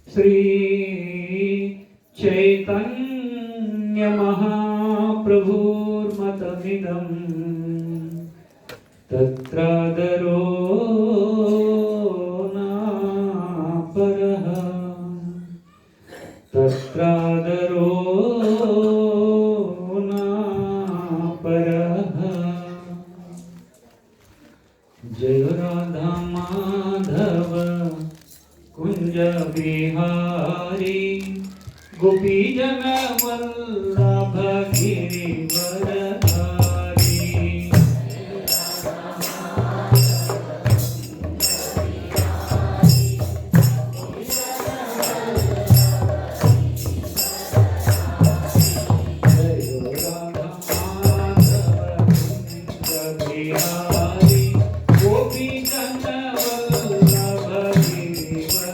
श्री चैतन्य महाप्रभुर्मतमिदं तत्रादरो न परः तत्रादरो न परः। जय राधा माधव कुंज बिहारी गोपी जन वल्लभ गिरिवरधारी। जय राधा माधव कुंज बिहारी गोपी जन वल्लभ गिरिवरधारी।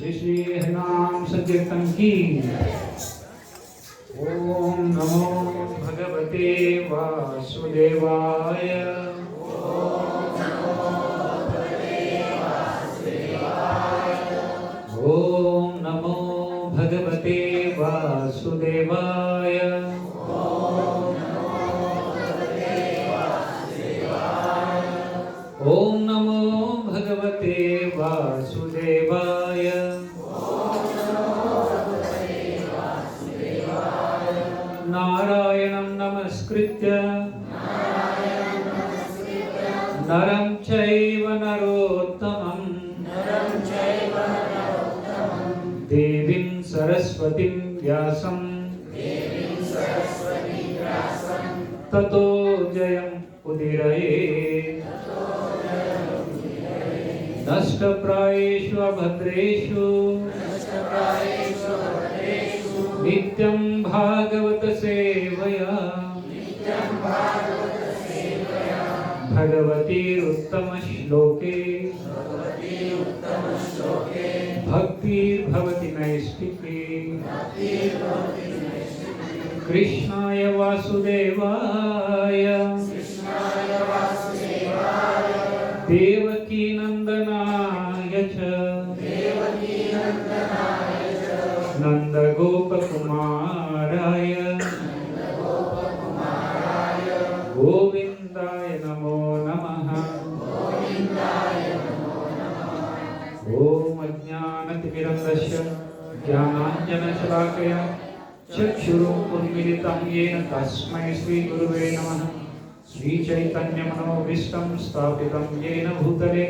श्री श्री हरिनाम संकीर्तन की। ओम नमो भगवते वासुदेवाय। ओम नमो भगवते वासुदेवाय। ओम नमो भगवते वासुदेवाय। नारायणं नमस्कृत्य नरं चैव नरोत्तमं देवीं सरस्वतीं व्यासं ततो जयम् उदीरये। नष्टप्रायेषु अभद्रेषु नित्यं भागवत सेवया भगवतीरुत्तमश्लोके भक्तिर्भवति नैष्टिकी। कृष्णाय वासुदेवाय देवकी नंदनाय च नंदगोपकुमाराय गोविंदाय नमो नमः। ओम अज्ञानतिमिरन्दस्य ज्ञानाञ्जनशलाकया चक्षुरुन्मीलितं येन तस्मै श्रीगुरुवे नमः। श्रीचैतन्यमनोभीष्टं स्थापितं येन भूतले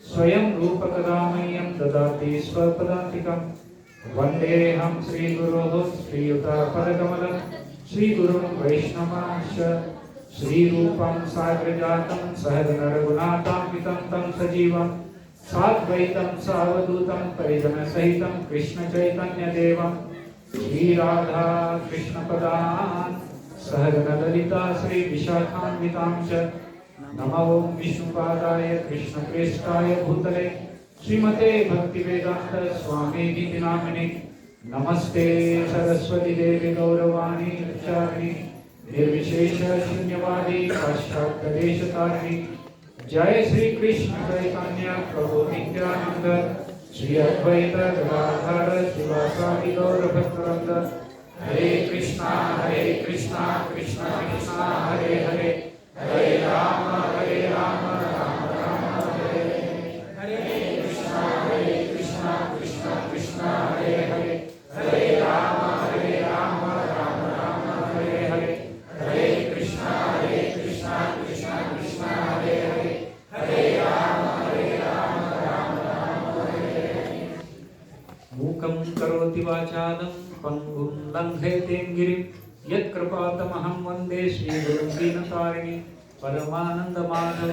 स्वयं रूपकदा मह्यं ददाति स्वपदान्तिकं। वन्देऽहं श्रीगुरोः श्रीयुतापदकमलं श्रीगुरुं वैष्णवांश्च। श्रीरूपं साग्रजातं सहगणरघुनाथान्वितं तं सजीवं साद्वैतं सावधूतं परिजनसहितं कृष्णचैतन्यदेवं श्रीराधा कृष्णपदान् सहगणललिता श्रीविशाखान्वितां च। नमो विष्णुपादाय कृष्णप्रेष्ठाय भूतले श्रीमते भक्तिवेदान्त स्वामीति नामिने। नमस्ते सरस्वती देवी गौरवाणी प्रचारिणी निर्विशेष शून्यवादी पाश्चात्यदेशतारिणी। जय श्री कृष्ण चैतन्य प्रभु नित्यानंद श्री अद्वैत गदाधर शिवासादि गौरभक्तवृंद। हरे कृष्णा कृष्णा कृष्णा हरे हरे हरे राम राम राम हरे हरे। हरे कृष्णा कृष्णा कृष्णा हरे हरे हरे राम राम राम हरे हरे। हरे कृष्णा कृष्णा कृष्णा हरे हरे हरे राम राम हरे हरे। मूकं करोति वाचालं पंगुं लंघयते गिरिं यत्कृपातमहं वन्दे श्रीगुरुं दीनतारिणीं परमानन्दमाधव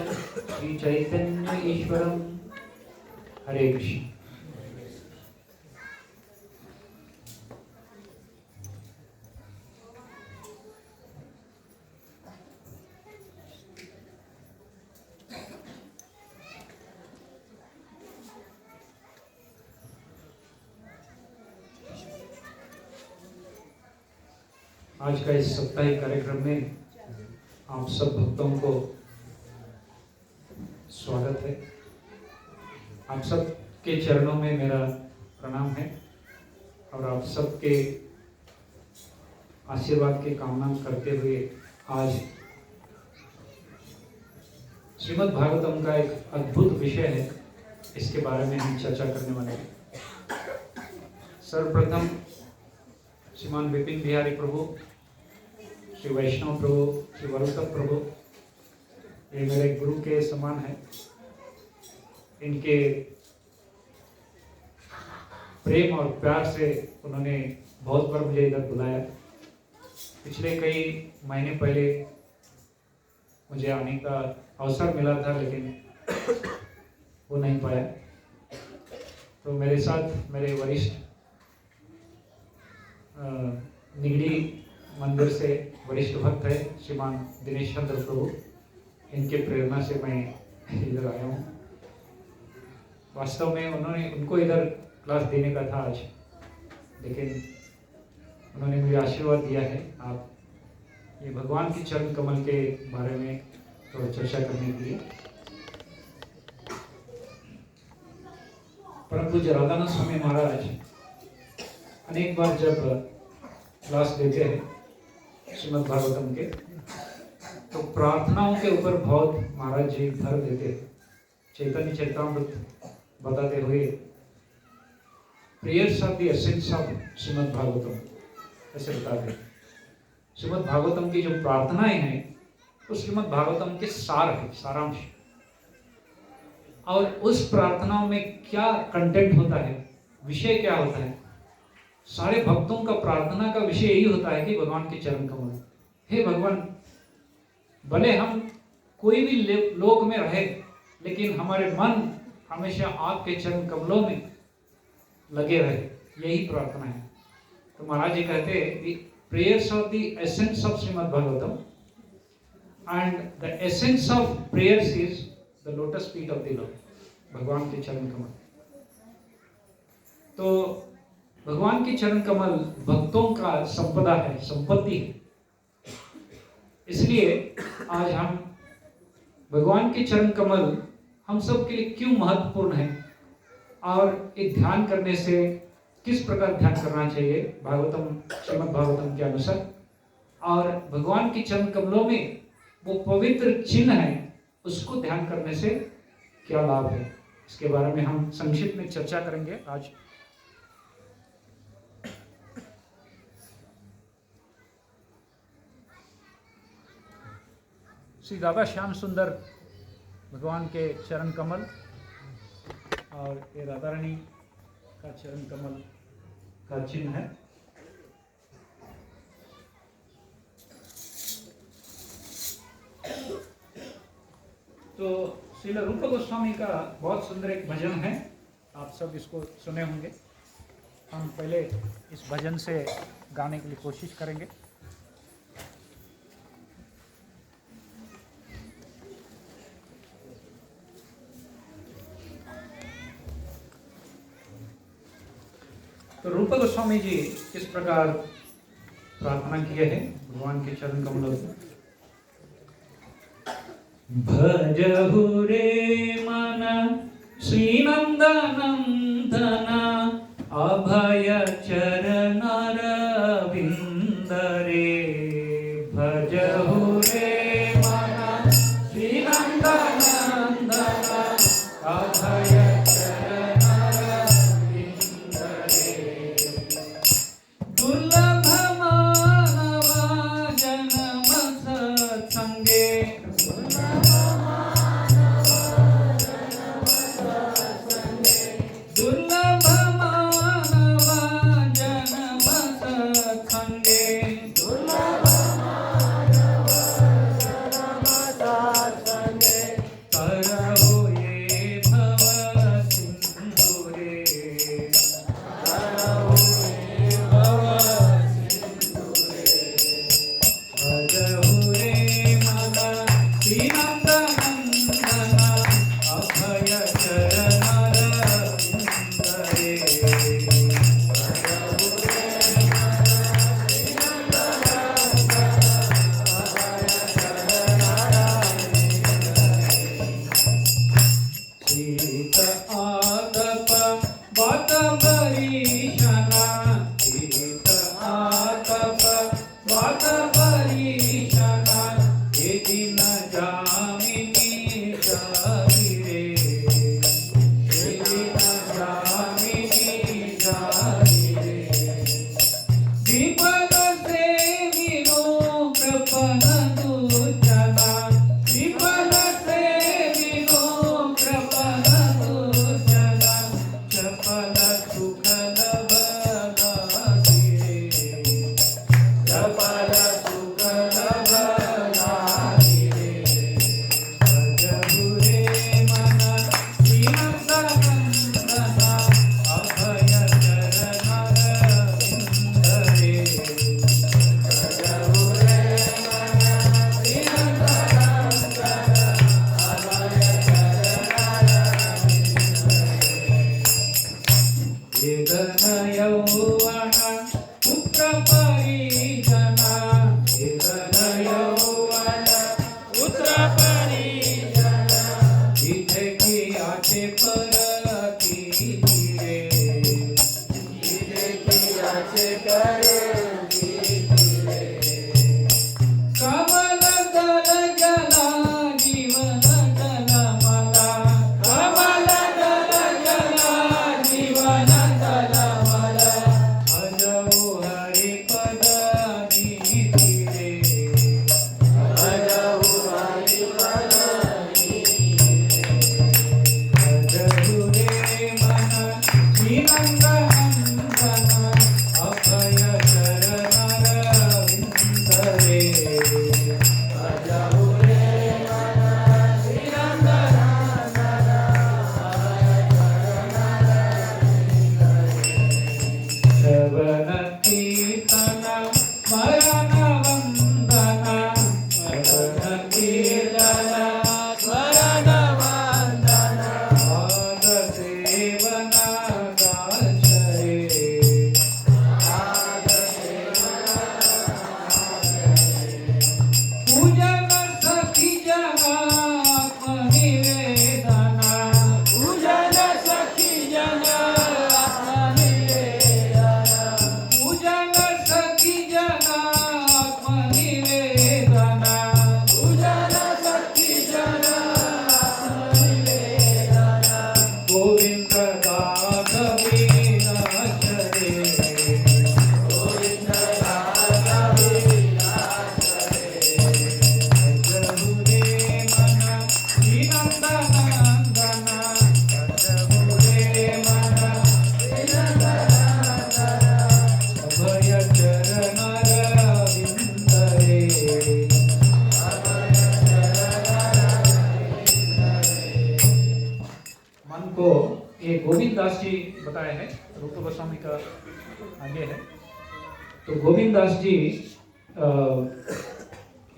श्रीचैतन्य ईश्वरम्। हरे कृष्ण। आज का इस साप्ताहिक कार्यक्रम में आप सब भक्तों को स्वागत है। आप सब के चरणों में मेरा प्रणाम है और आप सबके आशीर्वाद की कामना करते हुए आज श्रीमद् भागवतम का एक अद्भुत विषय है, इसके बारे में हम चर्चा करने वाले हैं। सर्वप्रथम श्रीमान विपिन बिहारी प्रभु, श्री वैष्णव प्रभु, श्री वरुतम प्रभु, ये मेरे गुरु के समान है। इनके प्रेम और प्यार से उन्होंने बहुत बार मुझे इधर बुलाया। पिछले कई महीने पहले मुझे आने का अवसर मिला था, लेकिन वो नहीं पाया। तो मेरे साथ मेरे वरिष्ठ निगड़ी मंदिर से वरिष्ठ भक्त है श्रीमान दिनेश चंद्र प्रभु, इनके प्रेरणा से मैं इधर आया हूँ। वास्तव में उनको इधर क्लास देने का था आज, लेकिन उन्होंने मुझे आशीर्वाद दिया है आप ये भगवान के चरण कमल के बारे में थोड़ा चर्चा करने के लिए। परम पूज्य राधानाथ स्वामी महाराज अनेक बार जब क्लास देते हैं श्रीमद् भागवतम के, तो प्रार्थनाओं के ऊपर बहुत महाराज जी भर देते हैं। चैतन्य चरितामृत बताते हुए prayers of the essence of Shrimad Bhagavatam ऐसे बताते हैं। श्रीमद् भागवतम की जो प्रार्थनाएं हैं वो श्रीमद् भागवतम के सार है, सारांश। और उस प्रार्थनाओं में क्या कंटेंट होता है, विषय क्या होता है, सारे भक्तों का प्रार्थना का विषय यही होता है कि भगवान के चरण कमल, हे भगवान, भले हम कोई भी लोक में रहे लेकिन हमारे मन हमेशा आपके चरण कमलों में लगे रहे, यही प्रार्थना है। तो महाराज जी कहते हैं prayers of the essence of Shrimad Bhagavatam, and the essence of prayers is the lotus feet of the Lord, भगवान के चरण कमल। तो भगवान के चरण कमल भक्तों का संपदा है, संपत्ति है। इसलिए आज हम भगवान के चरण कमल हम सब के लिए क्यों महत्वपूर्ण है और एक ध्यान करने से किस प्रकार ध्यान करना चाहिए भागवतम, श्रीमद् भागवतम के अनुसार, और भगवान के चरण कमलों में वो पवित्र चिन्ह है उसको ध्यान करने से क्या लाभ है, इसके बारे में हम संक्षिप्त में चर्चा करेंगे आज। श्री राधा श्याम सुंदर भगवान के चरण कमल और ये राधा रानी का चरण कमल का चिन्ह है। तो श्रील रूप गोस्वामी का बहुत सुंदर एक भजन है, आप सब इसको सुने होंगे। हम पहले इस भजन से गाने के लिए कोशिश करेंगे। तो रूप गोस्वामी जी किस प्रकार प्रार्थना किए हैं भगवान के चरण कमलों में। भजहु रे मन श्री नंदनंदन अभय चरण रविंद रे, भजहु रे मन श्री नंदनंदन अभय वेदन यौवन पुत्र परिजना, वेदन यौवन पुत्र परिजना, इथे की आचे परती रे, इथे की आचे परती रे, कमल दल जला जीवन दल मला, कमल दल जला जीवन दल मला, भजऊ हरि पद नीति रे, भजऊ हरि पद नीति रे, भजऊ रे मन श्रीनंद नंदन, अभय चरण रविंद रे, भजऊ रे मन श्रीनंद नंदन, श्रवण कीर्तन स्मरण वंदन, श्रवण कीर्तन स्मरण वंदन, पाद सेवन दास रे, पाद पूजन सखी जना आत्मनिवेदना, पूजन सखी जना आत्मनिवेदना, पूजन सखी जना आत्मनिवेदना, पूजन सखी जना आत्मनिवेदना, गोविंद दास विनाश रे, गोविंद दास विनाश रे, भजऊ रे मन श्रीनंद नंदन, भजऊ रे मन श्रीनंद नंदन, अभय चरण रविंद रे, अभय चरण रविंद रे। मन को ये गोविंद दास जी बताए हैं, रूप गोस्वामी का आगे है। तो गोविंद दास जी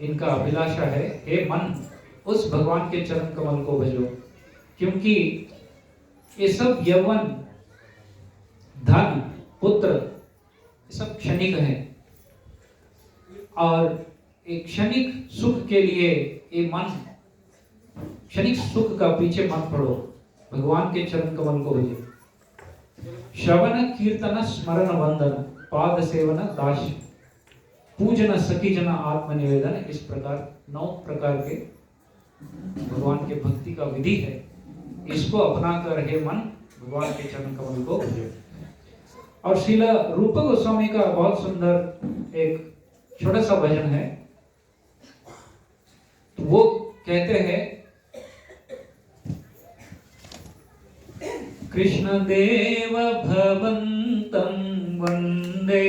इनका अभिलाषा है, हे मन उस भगवान के चरण कमल को भजो, क्योंकि ये सब यौवन धन पुत्र ये सब क्षणिक है, और एक क्षणिक सुख के लिए ये मन क्षणिक सुख का पीछे मत पड़ो, भगवान के चरण कमल को भजो। श्रवण कीर्तन स्मरण वंदन, पाद सेवन दास, पूजन सखी जन आत्मनिवेदन, इस प्रकार 9 प्रकार के भगवान के भक्ति का विधि है। इसको अपना कर हे मन भगवान के चरण कमल को भजो। और श्रील रूप गोस्वामी का बहुत सुंदर एक छोटा सा भजन है, तो वो कहते हैं, कृष्ण देव भवन्तं वन्दे,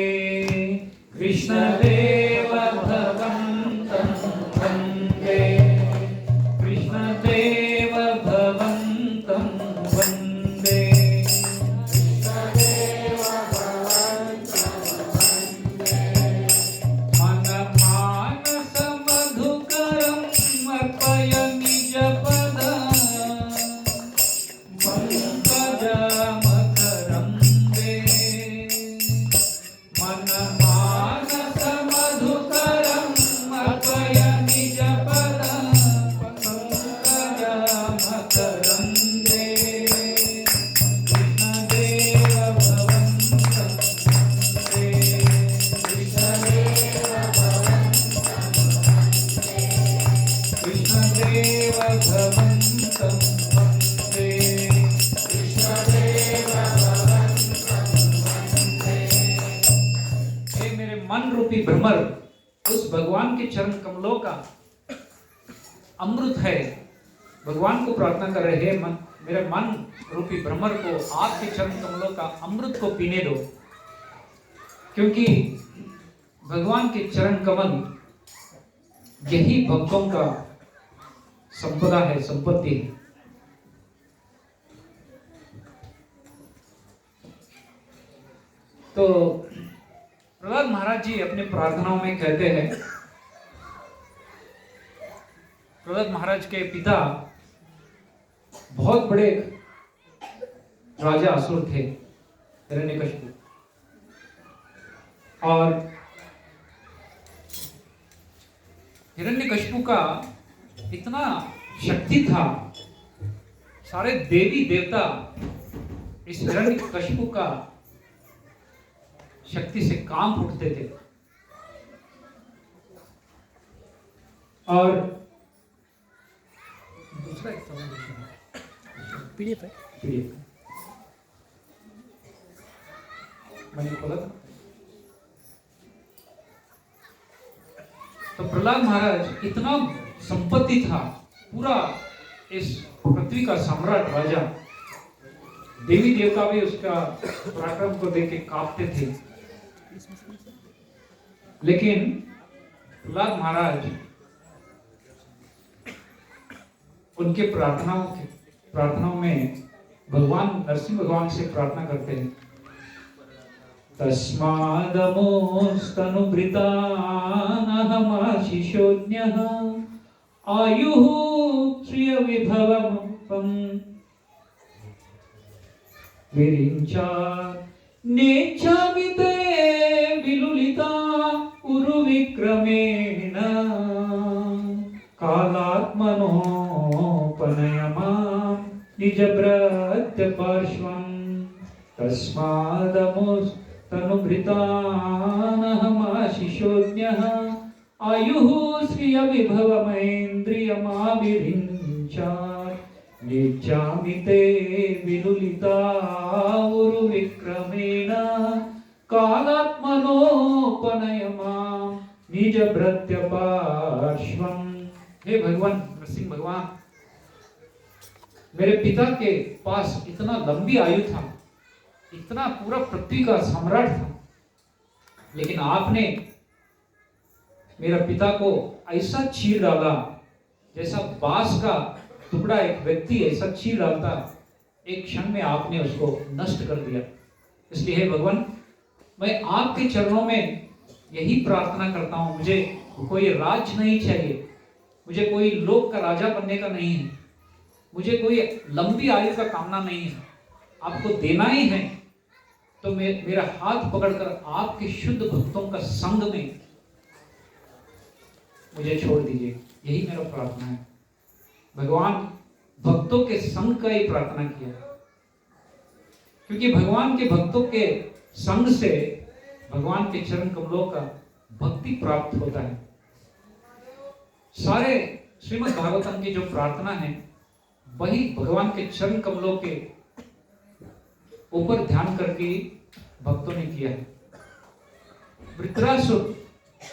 कृष्ण देव भवन्तं वन्दे, कृष्ण देव भवन्तं वन्दे, कृष्ण देव भवन्तं वन्दे, मन मानस मधुकरं अर्पय निज पदम्, मकरंदे, मन मानस मधुकरं अर्पय निज पदम्, मकरंदे, कृष्ण देव भवन्तं वन्दे, कृष्ण देव भवन्तं वन्दे, कृष्ण देव भवन्तं वन्दे, मन रूपी भ्रमर उस भगवान के चरण कमलों का अमृत है। भगवान को प्रार्थना कर रहे हैं, मन मेरे मन रूपी भ्रमर को आपके चरण कमलों का अमृत को पीने दो, क्योंकि भगवान के चरण कमल यही भक्तों का संपदा है, संपत्ति है। तो प्रहलाद महाराज जी अपने प्रार्थनाओं में कहते हैं, प्रहलाद महाराज के पिता बहुत बड़े राजा असुर थे, हिरण्यकशिपु। और हिरण्यकशिपु का इतना शक्ति था, सारे देवी देवता इस हिरण्यकशिपु का शक्ति से काम उठते थे। और दूसरा एक पीडीएफ है, मैंने बोला था। तो प्रहलाद महाराज इतना संपत्ति था, पूरा इस पृथ्वी का सम्राट राजा, देवी देवता भी उसका पराक्रम को देख के कांपते थे। लेकिन प्रहलाद महाराज उनके प्रार्थनाओं में भगवान नरसिंह भगवान से प्रार्थना करते हैं, तस्मादमोस्तनुभृतानहमाशिषोऽन्यः आयुः श्रियविभवमपम् विरिञ्चात् नेच्छामि ते विलुलिता उरुविक्रमेण कालात्मनोपनय मां निजभृत्यपार्श्वम् तस्मादमुस्तनुभृतानहमाशिषोऽन्यः आयुः श्रियविभवमेन्द्रियमाविरिञ्चात् नेच्छामि ते विलुलिता उरुविक्रमेण कालात्मनोपनय मां निजभृत्यपार्श्वम्। हे भगवान नरसिंह भगवान, मेरे पिता के पास इतना लंबी आयु था, इतना पूरा पृथ्वी का सम्राट था, लेकिन आपने मेरा पिता को ऐसा चीर डाला जैसा बांस का टुकड़ा एक व्यक्ति ऐसा चीर डालता, एक क्षण में आपने उसको नष्ट कर दिया। इसलिए हे भगवान, मैं आपके चरणों में यही प्रार्थना करता हूं, मुझे कोई राज नहीं चाहिए, मुझे कोई लोक का राजा बनने का नहीं है, मुझे कोई लंबी आयु का कामना नहीं है, आपको देना ही है तो मेरा हाथ पकड़कर आपके शुद्ध भक्तों का संग में मुझे छोड़ दीजिए। यही मेरा प्रार्थना है। भगवान भक्तों के संग का ही प्रार्थना किया, क्योंकि भगवान के भक्तों के संग से भगवान के चरण कमलों का भक्ति प्राप्त होता है। सारे श्रीमद् भागवतम की जो प्रार्थना है वही भगवान के चरण कमलों के ऊपर ध्यान करके भक्तों ने किया है। वृत्रासुर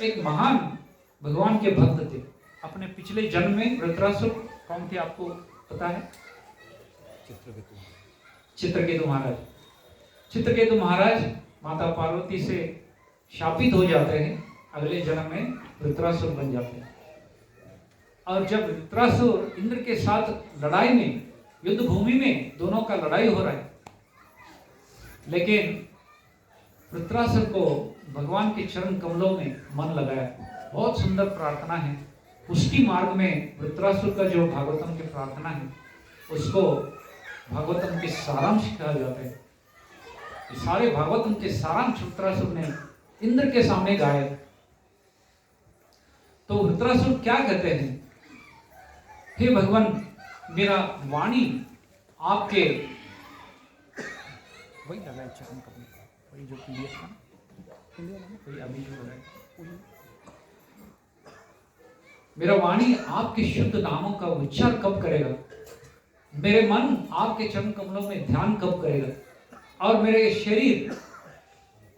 एक महान भगवान के भक्त थे। अपने पिछले जन्म में वृत्रासुर कौन थे आपको पता है? चित्रकेतु महाराज। चित्रकेतु महाराज माता पार्वती से शापित हो जाते हैं, अगले जन्म में वृत्रासुर बन जाते हैं। और जब वृत्रासुर इंद्र के साथ लड़ाई में, युद्ध भूमि में दोनों का लड़ाई हो रहा है, लेकिन वृत्रासुर को भगवान के चरण कमलों में मन लगाया। बहुत सुंदर प्रार्थना है। पुष्टि मार्ग में वृत्रासुर का जो भागवतम की प्रार्थना है उसको भागवतम के सारांश कहा जाता है। सारे भागवतम के सारांश वृत्रासुर ने इंद्र के सामने गाए। तो वृत्रासुर क्या कहते हैं? हे भगवान, मेरा वाणी आपके वही लगा वही जो पीडीएफ था वही अभी जो है, मेरा वाणी आपके शुद्ध नामों का उच्चार कब करेगा? मेरे मन आपके चरण कमलों में ध्यान कब करेगा? और मेरे शरीर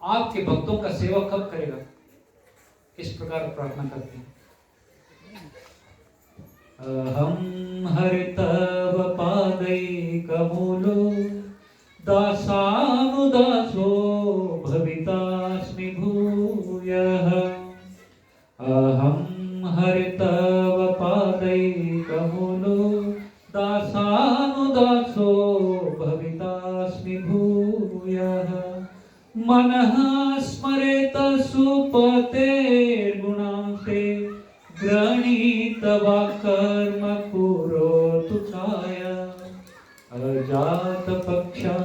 आपके भक्तों का सेवा कब करेगा? इस प्रकार प्रार्थना करते हैं। अहं हरितव पादैकमूलो दासानुदासो भवितास्मि भूयः। अहं हरितव पादैकमूलो दासानुदासो भवितास्मि भूयः। मनः स्मरेत सुपतेर्गुणांते गृणीत वा कर्म करोतु काया। अजात पक्षा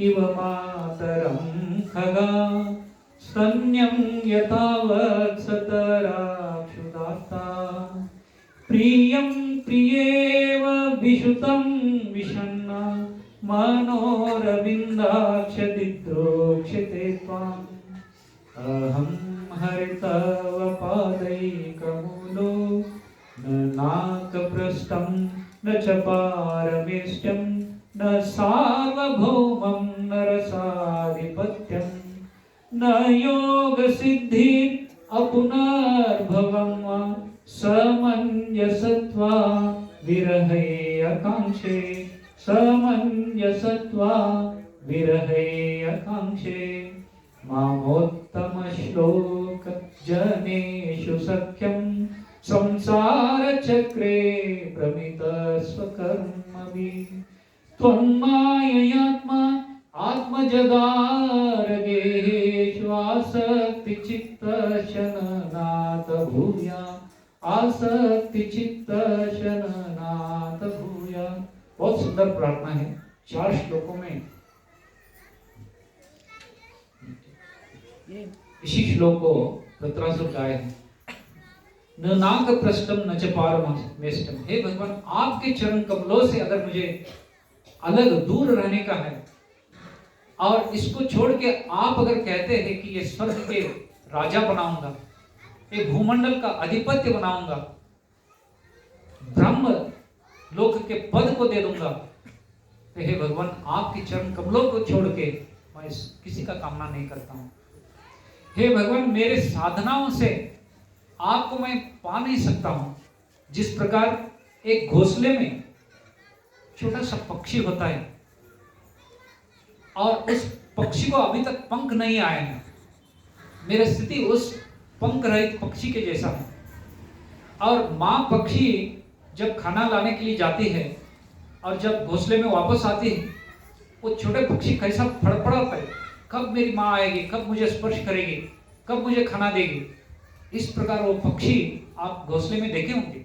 इव मातरं खगा स्तन्यं यथा वत्सतराक्षुदाता प्रियं प्रियेव विशुतं विषण्णा मनोरविन्दाक्षदिद्रोक्षते त्वाम् अहं हरितव पादैकमूलो न नाकपृष्ठं न च पारमेष्ठ्यं न सार्वभौमं न रसाधिपत्यं न योगसिद्धिः अपुनर्भवं वा समञ्जसत्वा विरहे आकाङ्क्षे समञ्जसत्वा विरहे आकाङ्क्षे मामोत्तमश्लोक जनेषु सख्यं संसारचक्रे प्रमितस्वकर्मभिः त्वन्माययात्मा आत्मजगारगेषु आसक्तिचित्तशननाथ भूया आसक्तिचित्तशननाथ भूया। बहुत सुंदर प्रार्थना है, 4 श्लोकों में। इसी श्लोक को वृत्रासुर गाए हैं। न नाक पृष्ठम न च पारमेष्ठम। हे भगवान, आपके चरण कमलों से अगर मुझे अलग दूर रहने का है और इसको छोड़ के आप अगर कहते हैं कि ये स्वर्ग के राजा बनाऊंगा, ये भूमंडल का अधिपत्य बनाऊंगा, ब्रह्म लोक के पद को दे दूंगा, तो हे भगवान, आपके चरण कमलों को छोड़ के मैं किसी का कामना नहीं करता हूं। हे भगवान, मेरे साधनाओं से आपको मैं पा नहीं सकता हूं। जिस प्रकार एक घोंसले में छोटा सा पक्षी होता है और उस पक्षी को अभी तक पंख नहीं आए हैं, मेरी स्थिति उस पंख रहित पक्षी के जैसा है। और मां पक्षी जब खाना लाने के लिए जाती है और जब घोंसले में वापस आती है, वो छोटे पक्षी कैसा फड़फड़ाता है, कब मेरी माँ आएगी, कब मुझे स्पर्श करेगी, कब मुझे खाना देगी। इस प्रकार वो पक्षी आप घोंसले में देखे होंगे,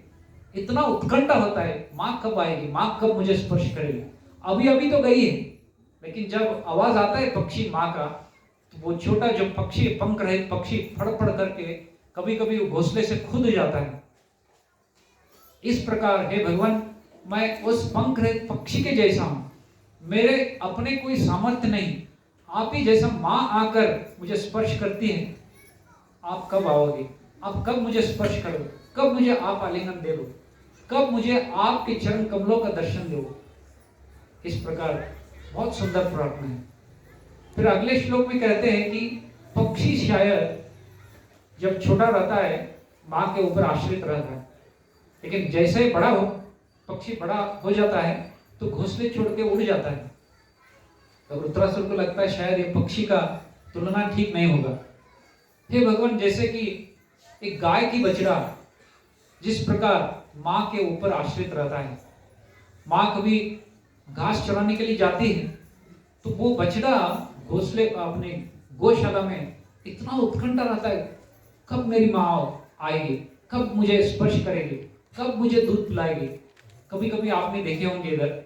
इतना उत्कंठा होता है, माँ कब आएगी, माँ कब मुझे स्पर्श करेगी। अभी अभी तो गई है, लेकिन जब आवाज आता है पक्षी माँ का, तो वो छोटा जो पक्षी, पंख रहित पक्षी, फड़फड़ करके कभी कभी वो घोंसले से खुद जाता है। इस प्रकार हे भगवान, मैं उस पंख रहित पक्षी के जैसा हूं, मेरे अपने कोई सामर्थ्य नहीं, आप ही जैसा माँ आकर मुझे स्पर्श करती है। आप कब आओगे, आप कब मुझे स्पर्श करोगे, कब मुझे आप आलिंगन दे दो, कब मुझे आपके चरण कमलों का दर्शन दो। इस प्रकार बहुत सुंदर प्रार्थना है। फिर अगले श्लोक में कहते हैं कि पक्षी शायद जब छोटा रहता है माँ के ऊपर आश्रित रहता है, लेकिन जैसे ही बड़ा हो, पक्षी बड़ा हो जाता है तो घोंसले छोड़ के उड़ जाता है। तो वृत्रासुर को लगता है शायद ये पक्षी का तुलना ठीक नहीं होगा। हे भगवान, जैसे कि एक गाय की बछड़ा जिस प्रकार माँ के ऊपर आश्रित रहता है, माँ कभी घास चराने के लिए जाती है तो वो बछड़ा घोंसले अपने गौशाला में इतना उत्कंठा रहता है, कब मेरी माँ आएगी, कब मुझे स्पर्श करेगी, कब मुझे दूध पिलाएगी। कभी कभी आपने देखे होंगे इधर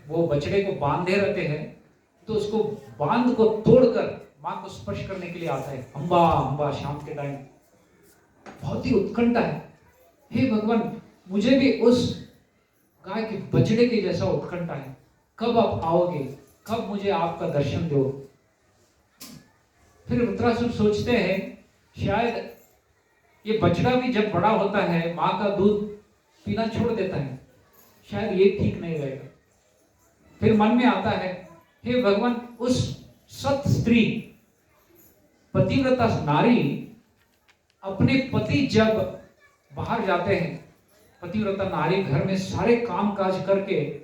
वो बछड़े को बांधे रहते हैं, तो उसको बांध को तोड़कर माँ को स्पर्श करने के लिए आता है, अम्बा अम्बा, शाम के टाइम। बहुत ही उत्कंठा है। हे भगवान, मुझे भी उस गाय के बछड़े के जैसा उत्कंठा है, कब आप आओगे, कब मुझे आपका दर्शन दो। फिर वृत्रासुर सोचते हैं शायद ये बछड़ा भी जब बड़ा होता है माँ का दूध पीना छोड़ देता है, शायद ये ठीक नहीं रहेगा। फिर मन में आता है, हे भगवान, उस सत स्त्री, पतिव्रता नारी अपने पति जब बाहर जाते हैं, पतिव्रता नारी घर में सारे काम काज करके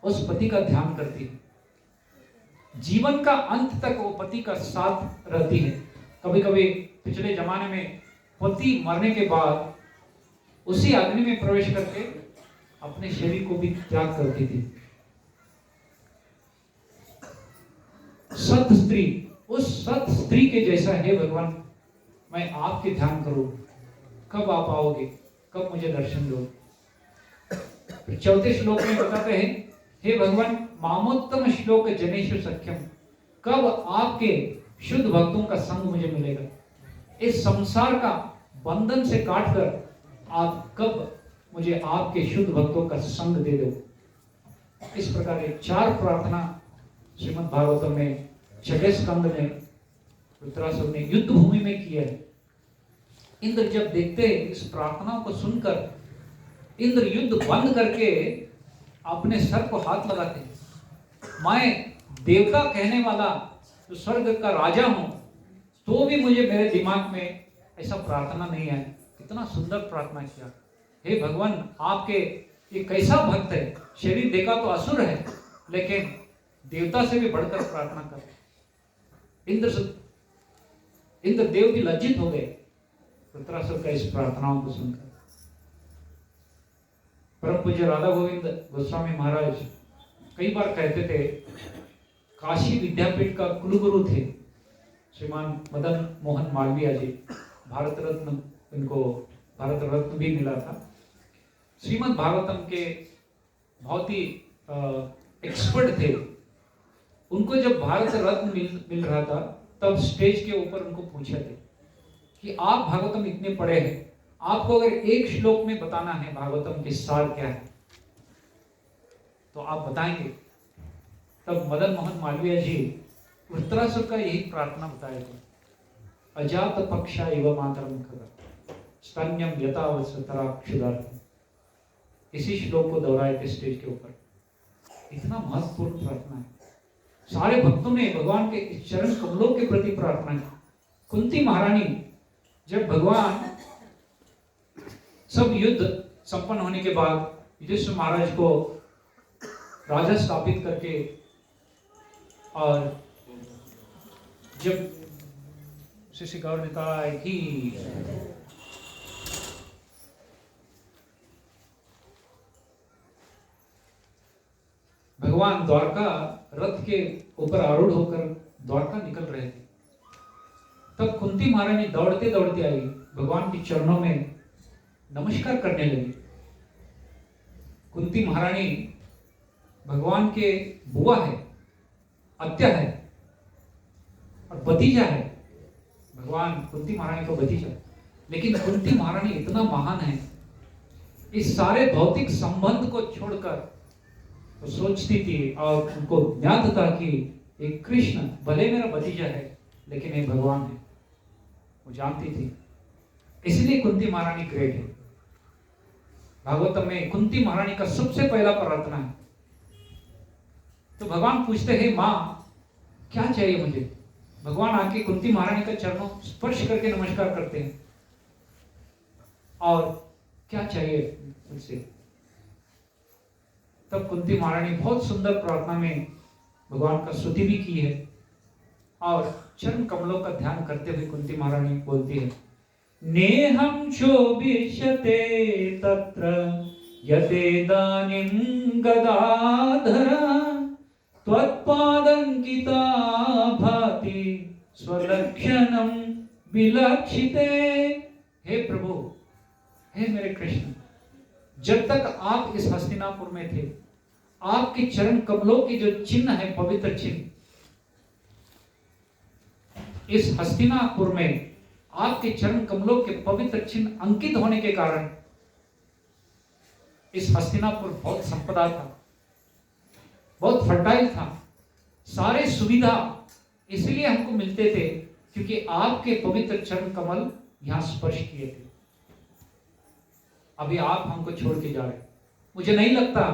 उस पति का ध्यान करती है, जीवन का अंत तक वो पति का साथ रहती है। कभी कभी पिछले जमाने में पति मरने के बाद उसी अग्नि में प्रवेश करके अपने शरीर को भी त्याग करती थी। सत स्त्री, उस सत स्त्री के जैसा हे भगवान, मैं आपके ध्यान करूं, कब आप आओगे, कब मुझे दर्शन दो। चौथे श्लोक में बताते हैं, हे भगवान, मामोत्तम श्लोक जनेषु सख्यम, कब आपके शुद्ध भक्तों का संग मुझे मिलेगा? इस संसार का बंधन से काटकर आप कब मुझे आपके शुद्ध भक्तों का संग दे दो। इस प्रकार के 4 प्रार्थना श्रीमद् भागवतम में 6वें स्कंद में वृत्रासुर ने युद्ध भूमि में किया है। इंद्र जब देखते इस प्रार्थनाओं को सुनकर, इंद्र युद्ध बंद करके अपने सर को हाथ लगाते हैं। मैं देवता कहने वाला जो स्वर्ग का राजा हूं, तो भी मुझे मेरे दिमाग में ऐसा प्रार्थना नहीं है। कितना सुंदर प्रार्थना किया। हे भगवान, आपके ये कैसा भक्त है, शरीर देखा तो असुर है लेकिन देवता से भी बढ़कर प्रार्थना कर। इंद्र देव भी लज्जित हो गए वृत्रासुर का इस प्रार्थनाओं को सुनकर। परम पूज्य राधा गोविंद गोस्वामी महाराज कई बार कहते थे, काशी विद्यापीठ का कुलगुरु थे श्रीमान मदन मोहन मालवीय जी, भारत रत्न, इनको भारत रत्न भी मिला था। श्रीमद् भागवतम के बहुत ही एक्सपर्ट थे। उनको जब भारत रत्न मिल रहा था तब स्टेज के ऊपर उनको पूछा थे कि आप भागवतम इतने पढ़े हैं, आपको अगर एक श्लोक में बताना है भागवतम के सार क्या है तो आप बताएंगे? तब मदन मोहन मालवीय जी वृत्रासुर का यही प्रार्थना बताए थे, अजात पक्षा इव मातरम खगा स्तन्यम यथावत्सतरा क्षुधार्थम। इसी श्लोक को दोहराए थे स्टेज के ऊपर। इतना महत्वपूर्ण प्रार्थना है। सारे भक्तों ने भगवान के इस चरण कमलों के प्रति प्रार्थना की। कुंती महारानी जब भगवान सब युद्ध संपन्न होने के बाद युधिष्ठिर महाराज को राजा स्थापित करके, और जब श्री गौर निताय की भगवान द्वारका रथ के ऊपर आरूढ़ होकर द्वारका निकल रहे थे, तब कुंती महारानी दौड़ते दौड़ते आई, भगवान के चरणों में नमस्कार करने लगी। कुंती महारानी भगवान के बुआ है, अत्या है और भतीजा है। भगवान कुंती महारानी का भतीजा, लेकिन कुंती महारानी इतना महान है, इस सारे भौतिक संबंध को छोड़कर वो सोचती थी और उनको ज्ञात था कि एक कृष्ण भले मेरा भतीजा है लेकिन ये भगवान है, वो जानती थी। इसलिए कुंती महारानी ग्रेट है। भागवतम में कुंती महारानी का सबसे पहला प्रार्थना है। तो भगवान पूछते हैं, माँ क्या चाहिए मुझे? भगवान आके कुंती महारानी का चरणों स्पर्श करके नमस्कार करते हैं, और क्या चाहिए मुझसे? तब कुंती महारानी बहुत सुंदर प्रार्थना में भगवान का स्तुति भी की है, और चरण कमलों का ध्यान करते हुए कुंती महारानी बोलती है, नेहं क्षोभिष्यते तत्र यतेदानीं गदाधर त्वत्पादंकिता भाति स्वलक्षणं विलक्षिते। हे प्रभु, हे मेरे कृष्ण, जब तक आप इस हस्तिनापुर में थे, आपके चरण कमलों के जो चिन्ह है, पवित्र चिन्ह, इस हस्तिनापुर में आपके चरण कमलों के पवित्र चिन्ह अंकित होने के कारण इस हस्तिनापुर बहुत संपदा था, बहुत फर्टाइल था। सारे सुविधा इसलिए हमको मिलते थे क्योंकि आपके पवित्र चरण कमल यहां स्पर्श किए थे। अभी आप हमको छोड़ के जा रहे, मुझे नहीं लगता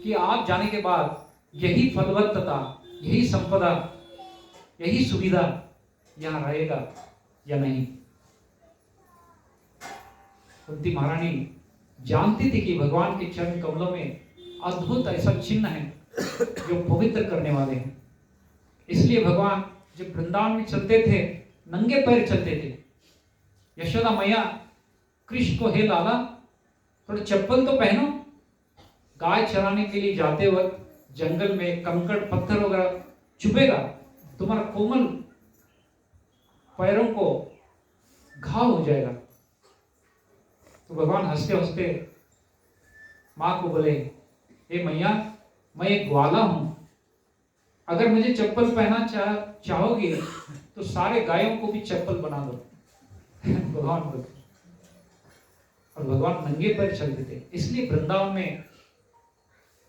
कि आप जाने के बाद यही फलवत्तता, यही संपदा, यही सुविधा यहां रहेगा या नहीं। कुंती महारानी जानती थी कि भगवान के चरण कमलों में अद्भुत ऐसा चिन्ह है जो पवित्र करने वाले हैं। इसलिए भगवान जब वृंदावन में चलते थे, नंगे पैर चलते थे। यशोदा मैया कृष्ण को, हे लाला थोड़ा चप्पल तो पहनो। गाय चराने के लिए जाते वक्त जंगल में कंकड़ पत्थर वगैरह चुभेगा, तुम्हारा कोमल पैरों को घाव हो जाएगा। तो भगवान हंसते हंसते माँ को बोले, हे मैया, मैं एक ग्वाला हूं, अगर मुझे चप्पल पहना चाहोगे तो सारे गायों को भी चप्पल बना दो। भगवान बोलते, और भगवान नंगे पैर चलते थे। इसलिए वृंदावन में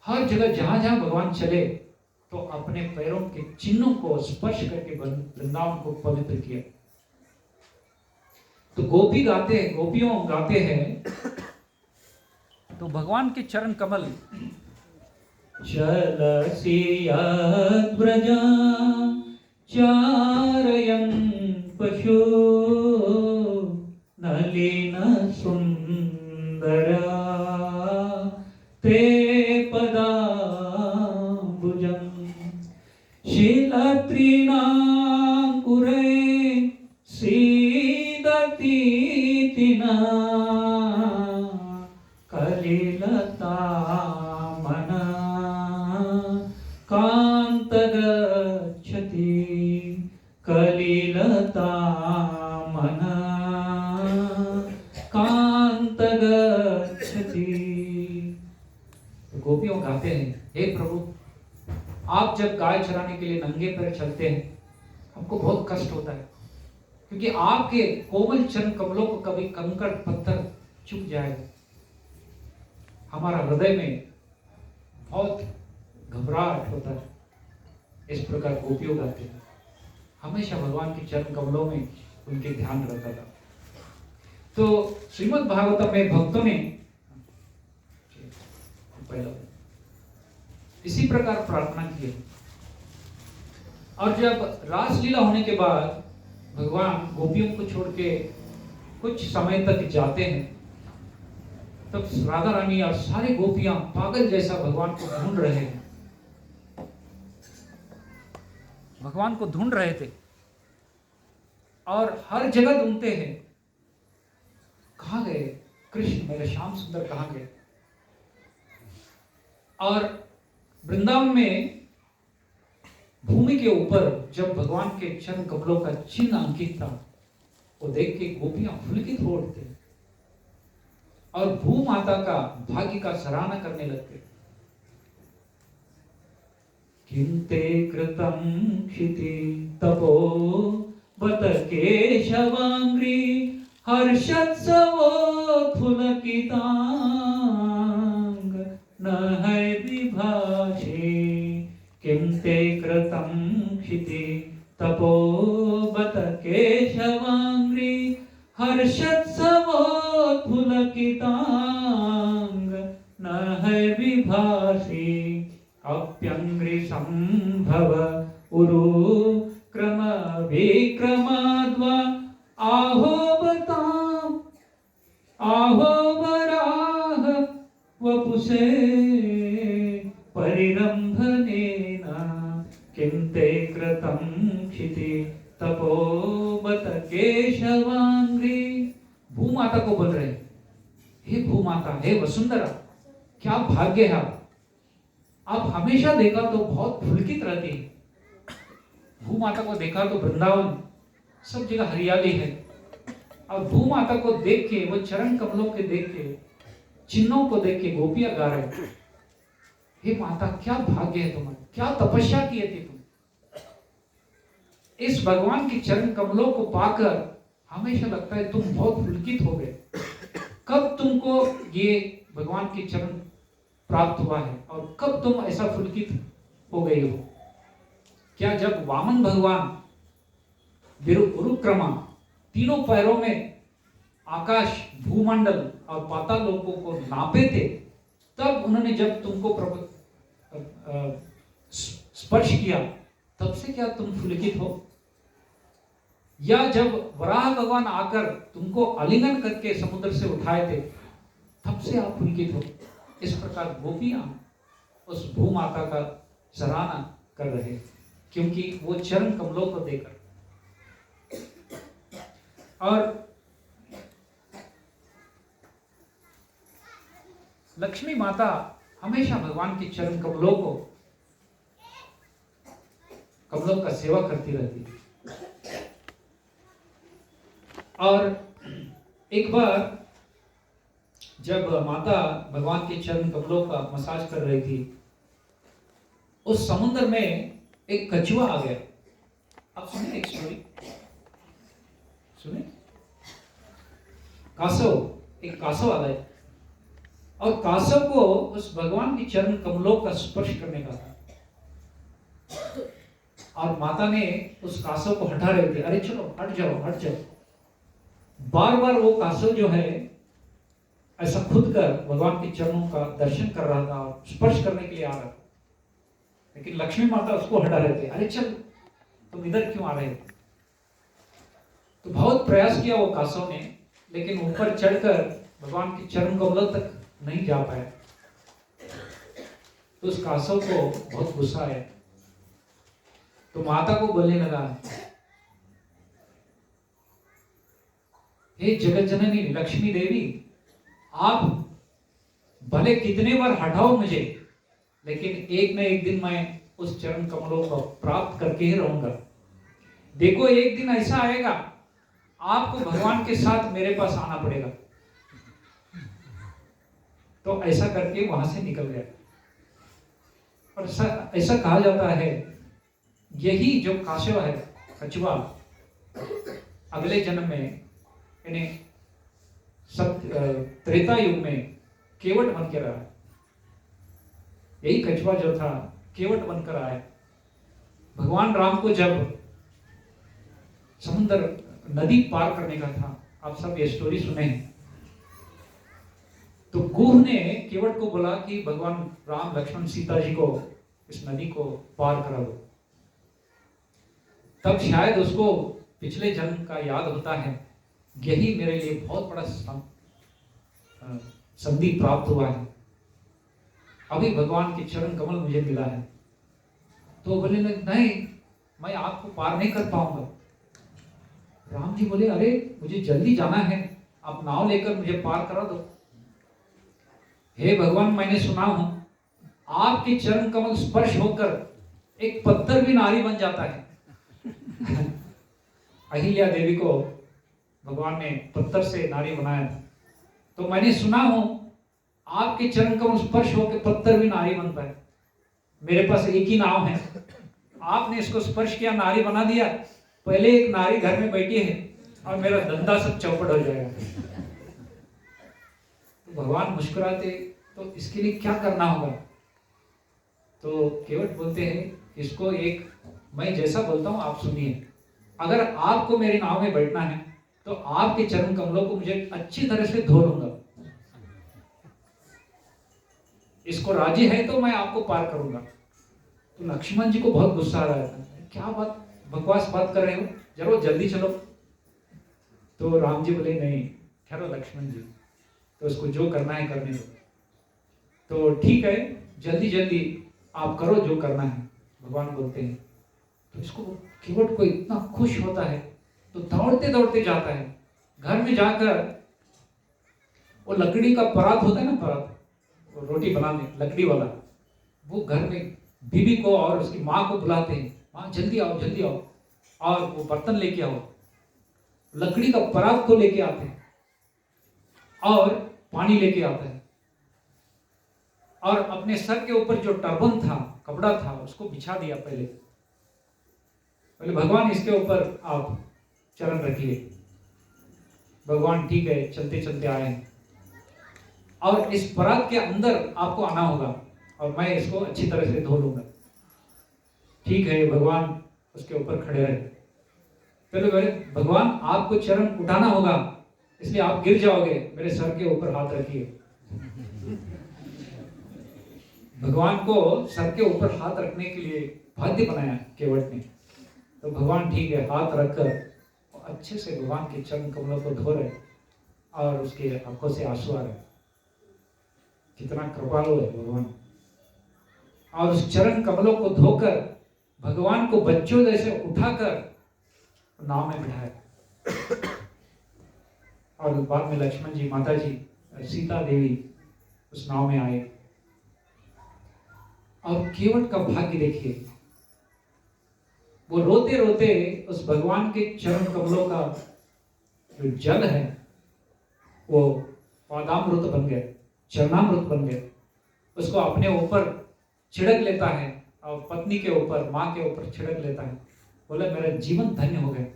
हर जगह जहां जहां भगवान चले तो अपने पैरों के चिन्हों को स्पर्श करके वृंदावन को पवित्र किया। तो गोपी गाते हैं, गोपियों गाते हैं, तो भगवान के चरण कमल चलसि यद्व्रजा चारयन् पशु नलिन सुंदरा ते पदाम्बुजं शीलत्रिणाङ्कुरे सीदतीतिना कलिलतामना कान्तगच्छति कलिलतामना कान्तगच्छति। तो गोपियों गाते हैं, हे प्रभु, आप जब गाय चराने के लिए नंगे पैर चलते हैं हमको बहुत कष्ट होता है, क्योंकि आपके कोमल चरण कमलों को कभी कंकड़ पत्थर चुभ जाएगा। हमारा हृदय में बहुत घबराहट होता है। इस प्रकार गोपियों गाते हैं, हमेशा भगवान के चरण कमलों में उनके ध्यान रहता था। तो श्रीमद् भागवतम में भक्तों ने इसी प्रकार प्रार्थना की। और जब रासलीला होने के बाद भगवान गोपियों को छोड़ के कुछ समय तक जाते हैं, तब राधा रानी और सारी गोपियां पागल जैसा भगवान को ढूंढ रहे हैं, भगवान को ढूंढ रहे थे और हर जगह ढूंढते हैं, कहां गए कृष्ण, मेरे श्याम सुंदर कहां गए। और वृंदावन में भूमि के ऊपर जब भगवान के चरण कमलों का चिन्ह अंकित था, वो देख के गोपियां पुलकित हो उठते और भू माता का भाग्य का सराहना करने लगते। किंते कृतं क्षिति तपो बत केशवांग्री हर्षोत्सवोत्फुलकितांग न है विभाषे। किं ते कृतं क्षिति तपो बत केशवांग्री हर्षोत्सवोत्फुलकितांग न है विभाषे। अप्यंग्रि संभव उरु क्रम विक्रमाद्वा आहो वराह वपुषे परिरंभनेन। किं ते कृतं क्षिति तपो बत केशवांग्री। भूमाता को बोल रहे, हे भूमाता, हे वसुंधरा, क्या भाग्य है आप हमेशा देखा तो बहुत पुलकित रहती है। भूमाता को देखा तो वृंदावन सब जगह हरियाली है, और भूमाता को देख के, वो चरण कमलों के देख के, चिन्हों को देख के गोपियां गा रहे, हे माता क्या भाग्य है तुम्हारा, क्या तपस्या की थी तुम। इस भगवान के चरण कमलों को पाकर हमेशा लगता है तुम बहुत पुलकित हो गए। कब तुमको ये भगवान के चरण प्राप्त हुआ है और कब तुम ऐसा पुलकित हो गई हो। क्या जब वामन भगवान विरुक्रमा तीनों पैरों में आकाश, भूमंडल और पाताल लोकों को नापे थे, तब उन्होंने जब तुमको स्पर्श किया, तब से क्या तुम पुलकित हो। या जब वराह भगवान आकर तुमको आलिंगन करके समुद्र से उठाए थे, तब से आप पुलकित हो। इस प्रकार गोपियां उस भूमाता का सराहना कर रहे, क्योंकि वो चरण कमलों को देकर। और लक्ष्मी माता हमेशा भगवान के चरण कमलों का सेवा करती रहती है। और एक बार जब माता भगवान के चरण कमलों का मसाज कर रही थी, उस समुद्र में एक कछुआ आ गया। आप सुने एक स्टोरी, सुने? कासव, एक कासव आ गया और कासव को उस भगवान की चरण कमलों का स्पर्श करने का था। और माता ने उस कासव को हटा रहे थे, अरे चलो हट जाओ हट जाओ। बार बार वो कासव जो है ऐसा खुद कर भगवान के चरणों का दर्शन कर रहा था और स्पर्श करने के लिए आ रहा था, लेकिन लक्ष्मी माता उसको हटा रहे थे, अरे चल तुम इधर क्यों आ रहे हो? तो बहुत प्रयास किया वो कासव ने, लेकिन ऊपर चढ़कर भगवान के चरण कमलों तक नहीं जा पाया। तो उस कासव को बहुत गुस्सा आया, तो माता को बोलने लगा, हे जगत जननी लक्ष्मी देवी, आप भले कितने बार हटाओ मुझे, लेकिन एक न एक दिन मैं उस चरण कमलों को प्राप्त करके ही रहूंगा। देखो एक दिन ऐसा आएगा आपको भगवान के साथ मेरे पास आना पड़ेगा। तो ऐसा करके वहां से निकल गया। और ऐसा कहा जाता है, यही जो कासव है कछुआ, अगले जन्म में इन्हें त्रेता युग में केवट बनकर आया। यही कछुआ जो था केवट बनकर आया। भगवान राम को जब समुद्र नदी पार करने का था, आप सब ये स्टोरी सुने हैं, तो गुह ने केवट को बोला कि भगवान राम लक्ष्मण सीता जी को इस नदी को पार करा दो। तब शायद उसको पिछले जन्म का याद होता है, यही मेरे लिए बहुत बड़ा संधि प्राप्त हुआ है, अभी भगवान के चरण कमल मुझे मिला है। तो बोले नहीं, मैं आपको पार नहीं कर पाऊंगा। राम जी बोले, अरे मुझे जल्दी जाना है, आप नाव लेकर मुझे पार करा दो। हे भगवान, मैंने सुना हूं आपके चरण कमल स्पर्श होकर एक पत्थर भी नारी बन जाता है। अहिल्या देवी को भगवान ने पत्थर से नारी बनाया। तो मैंने सुना हूं आपके चरण कमल स्पर्श होकर पत्थर भी नारी बनता है। मेरे पास एक ही नाव है, आपने इसको स्पर्श किया, नारी बना दिया। पहले एक नारी घर में बैठी है और मेरा धंधा सब चौपट हो जाएगा। तो भगवान मुस्कुराते, तो इसके लिए क्या करना होगा? तो केवट बोलते हैं, इसको एक, मैं जैसा बोलता हूं आप सुनिए। अगर आपको मेरी नाव में बैठना है तो आपके चरण कमलों को मुझे अच्छी तरह से धो लूंगा। इसको राजी है तो मैं आपको पार करूंगा। तो लक्ष्मण जी को बहुत गुस्सा आ रहा था, क्या बात बकवास बात कर रहे हो, जरूर जल्दी चलो। तो राम जी बोले, नहीं ठहरो लक्ष्मण जी, तो इसको जो करना है करने दो। तो ठीक है, जल्दी जल्दी आप करो जो करना है, भगवान बोलते हैं। तो इसको केवट को इतना खुश होता है, तो दौड़ते दौड़ते जाता है। घर में जाकर वो लकड़ी का परात होता है ना, परात, वो रोटी बनाने लकड़ी वाला, वो घर में बीबी को और उसकी माँ को बुलाते हैं, माँ जल्दी आओ जल्दी आओ, और वो बर्तन लेके आओ। लकड़ी का परात को लेके आते हैं और पानी लेके आता है, और अपने सर के ऊपर जो टर्बन था, कपड़ा था, उसको बिछा दिया। पहले भगवान इसके ऊपर आप चरण रखिए। भगवान ठीक है, चलते चलते आए, और इस परात के अंदर आपको आना होगा और मैं इसको अच्छी तरह से धो लूंगा। ठीक है, भगवान उसके ऊपर खड़े रहे। पहले बोले, भगवान आपको चरण उठाना होगा, इसलिए आप गिर जाओगे, मेरे सर के ऊपर हाथ रखिए। भगवान को सर के ऊपर हाथ रखने के लिए बाध्य बनाया केवट ने। तो भगवान ठीक है, हाथ रखकर अच्छे से भगवान के चरण कमलों को धो रहे, और उसके आंखों से आंसू आ रहे। कितना कृपालु है भगवान। और उस चरण कमलों को धोकर भगवान को बच्चों जैसे उठाकर नाव में बिठाया। और बाद में लक्ष्मण जी, माता जी, सीता देवी उस नाव में आए। और केवट का भाग्य देखिए, वो रोते रोते उस भगवान के चरण कमलों का जो जल है वो पादामृत बन गया, चरणामृत बन गया। उसको अपने ऊपर छिड़क लेता है और पत्नी के ऊपर, माँ के ऊपर छिड़क लेता है। बोला मेरा जीवन धन्य हो गया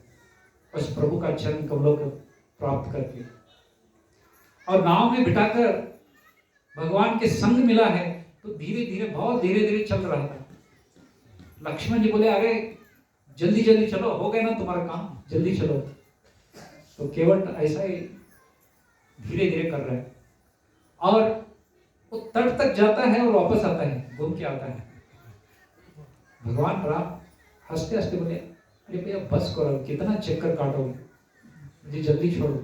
उस प्रभु का चरण कमलों को प्राप्त करके। और नाव में बिठाकर भगवान के संग मिला है, तो धीरे धीरे, बहुत धीरे धीरे चल रहा था। लक्ष्मण जी बोले अरे जल्दी जल्दी चलो, हो गया ना तुम्हारा काम, जल्दी चलो। तो केवट ऐसा ही धीरे धीरे कर रहा है, और वो तट तक जाता है और वापस आता है, घूम के आता है। भगवान राम हंसते हंसते बोले अरे भैया बस करो, कितना चक्कर काटोगे, मुझे जल्दी छोड़ो।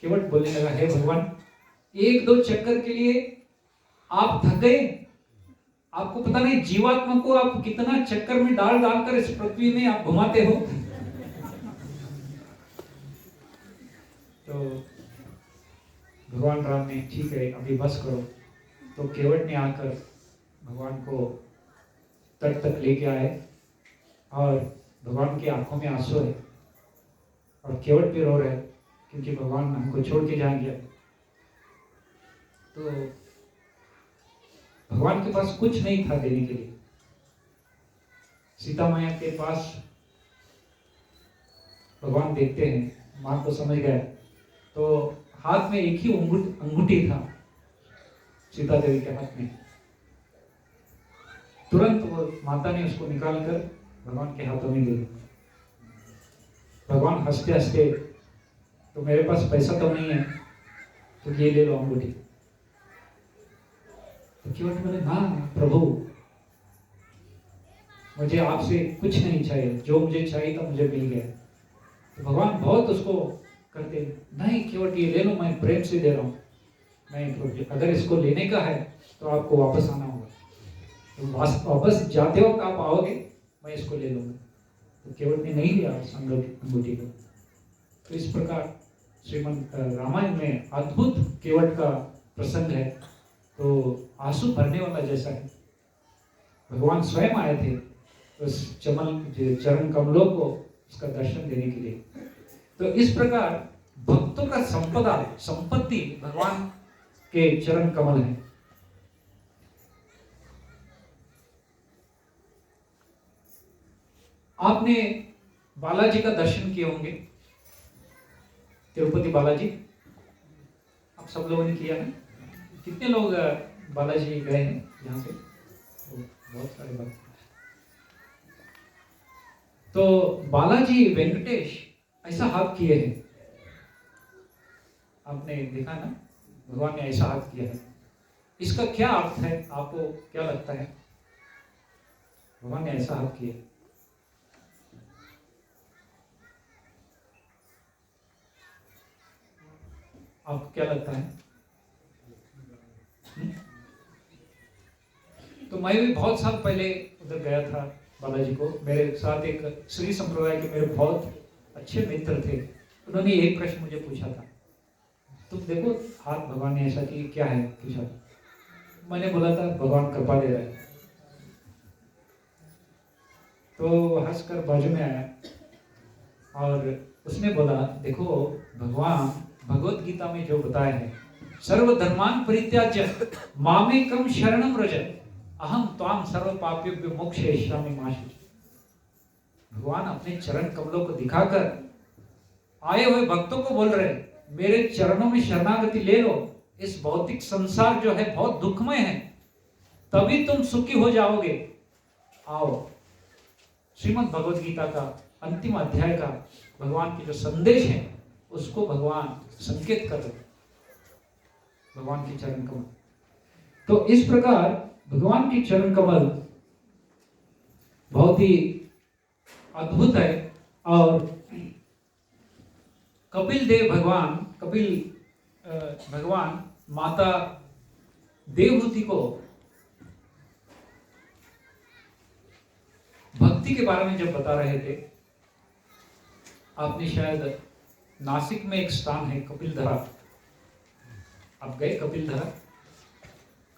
केवट बोलने लगा हे भगवान, एक दो चक्कर के लिए आप थक गए? आपको पता नहीं जीवात्मा को आप कितना चक्कर में डाल डालकर इस पृथ्वी में आप घुमाते हो। तो भगवान राम ने ठीक है अभी बस करो। तो केवट ने आकर भगवान को तट तक लेके आए, और भगवान की आंखों में आंसू है, और केवट भी रो रहे हैं क्योंकि भगवान हमको छोड़ के जा गया। तो भगवान के पास कुछ नहीं था देने के लिए। सीता मैया के पास भगवान देखते हैं, माँ को समझ गए, तो हाथ में एक ही अंगूठी था सीता देवी के हाथ में। तुरंत वो माता ने उसको निकालकर भगवान के हाथों में दे दिया। भगवान हंसते हंसते, तो मेरे पास पैसा तो नहीं है, तो ये ले लो अंगूठी। तो केवट बोले ना प्रभु, मुझे आपसे कुछ नहीं चाहिए, जो मुझे चाहिए था मुझे मिल गया। तो भगवान बहुत उसको करते, नहीं केवट ये ले लो, मैं प्रेम से दे रहा हूँ, नहीं प्रभु अगर इसको लेने का है तो आपको वापस आना होगा, तो वापस जाते वक्त आप आओगे, मैं इसको ले लूंगा। तो केवट ने नहीं लिया उस अंगूठी को। तो इस प्रकार श्रीमद् रामायण में अद्भुत केवट का प्रसंग है, तो आंसू भरने वाला जैसा है। भगवान स्वयं आए थे उस चरण कमलों को उसका दर्शन देने के लिए। तो इस प्रकार भक्तों का संपत्ति भगवान के चरण कमल है। आपने बालाजी का दर्शन किए होंगे, तिरुपति बालाजी, आप सब लोगों ने किया है। कितने लोग बालाजी गए हैं यहाँ से? बहुत सारे बात। तो बालाजी वेंकटेश ऐसा हाथ किए हैं, आपने देखा ना, भगवान ने ऐसा हाथ किया है। इसका क्या अर्थ है, आपको क्या लगता है? भगवान ने ऐसा हाथ किया, आपको क्या लगता है? तो मैं भी बहुत साल पहले उधर गया था बालाजी को। मेरे साथ एक श्री संप्रदाय के मेरे बहुत अच्छे मित्र थे। उन्होंने एक प्रश्न मुझे पूछा था, तुम देखो हाथ भगवान ने ऐसा कि क्या है, पूछा। मैंने बोला था भगवान कृपा दे रहा है। तो हंसकर बाजू में आया और उसने बोला देखो भगवान भगवत गीता में जो बताया है, सर्वधर्मान परित्याज्य मामेकं शरणं व्रज अहम त्वां सर्व पापेभ्यो मोक्षयिष्यामि मा शुचि। भगवान अपने चरण कमलों को दिखाकर आए हुए भक्तों को बोल रहे मेरे चरणों में शरणागति ले लो। इस भौतिक संसार जो है बहुत दुखमय है, तभी तुम सुखी हो जाओगे। आओ। श्रीमद् भगवद गीता का अंतिम अध्याय का भगवान की जो संदेश है उसको भगवान संकेत कर रहे, भगवान के चरण कमल। तो इस प्रकार भगवान के चरण कमल बहुत ही अद्भुत है। और कपिल देव भगवान माता देवहूति को भक्ति के बारे में जब बता रहे थे, आपने शायद नासिक में एक स्थान है कपिलधरा, आप गए कपिलधरा?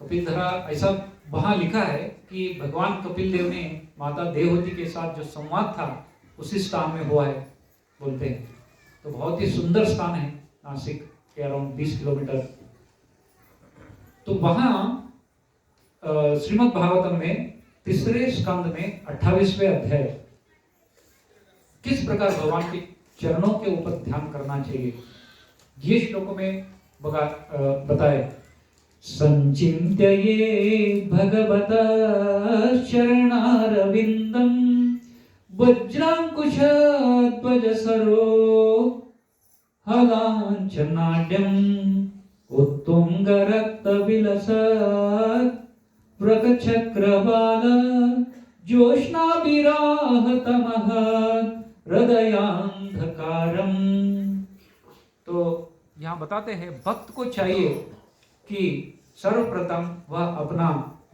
कपिलधरा ऐसा वहां लिखा है कि भगवान कपिल देव ने माता देवहूति के साथ जो संवाद था उसी स्थान में हुआ है बोलते हैं। तो बहुत ही सुंदर स्थान है, नासिक के अराउंड 20 किलोमीटर। तो वहां श्रीमद् भागवतम में तीसरे स्कंद में 28वें अध्याय किस प्रकार भगवान के चरणों के ऊपर ध्यान करना चाहिए, ये श्लोकों में बताए। संचिन्त्य ये भगवता शरणारविंदम वज्रांकुशध्वज सरो हलांचनाड्यम उत्तुंग रक्त विलसत् व्रतचक्रबाल जोष्णाभिराहतमः हृदयांधकारम। तो यहाँ बताते हैं भक्त को चाहिए कि सर्वप्रथम वह अपना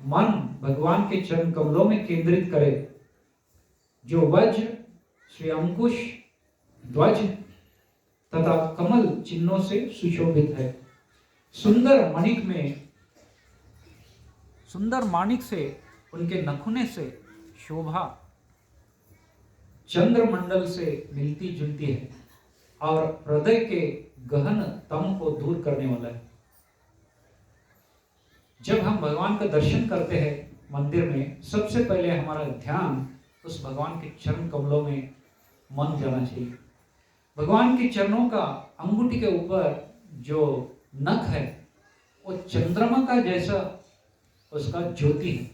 मन भगवान के चरण कमलों में केंद्रित करे, जो वज्र, श्री अंकुश, ध्वज तथा कमल चिन्हों से सुशोभित है। सुंदर माणिक से उनके नखुने से शोभा चंद्रमंडल से मिलती जुलती है और हृदय के गहन तम को दूर करने वाला है। जब हम भगवान का दर्शन करते हैं मंदिर में, सबसे पहले हमारा ध्यान उस भगवान के चरण कमलों में मन जाना चाहिए। भगवान के चरणों का अंगूठी के ऊपर जो नख है वो चंद्रमा का जैसा उसका ज्योति है,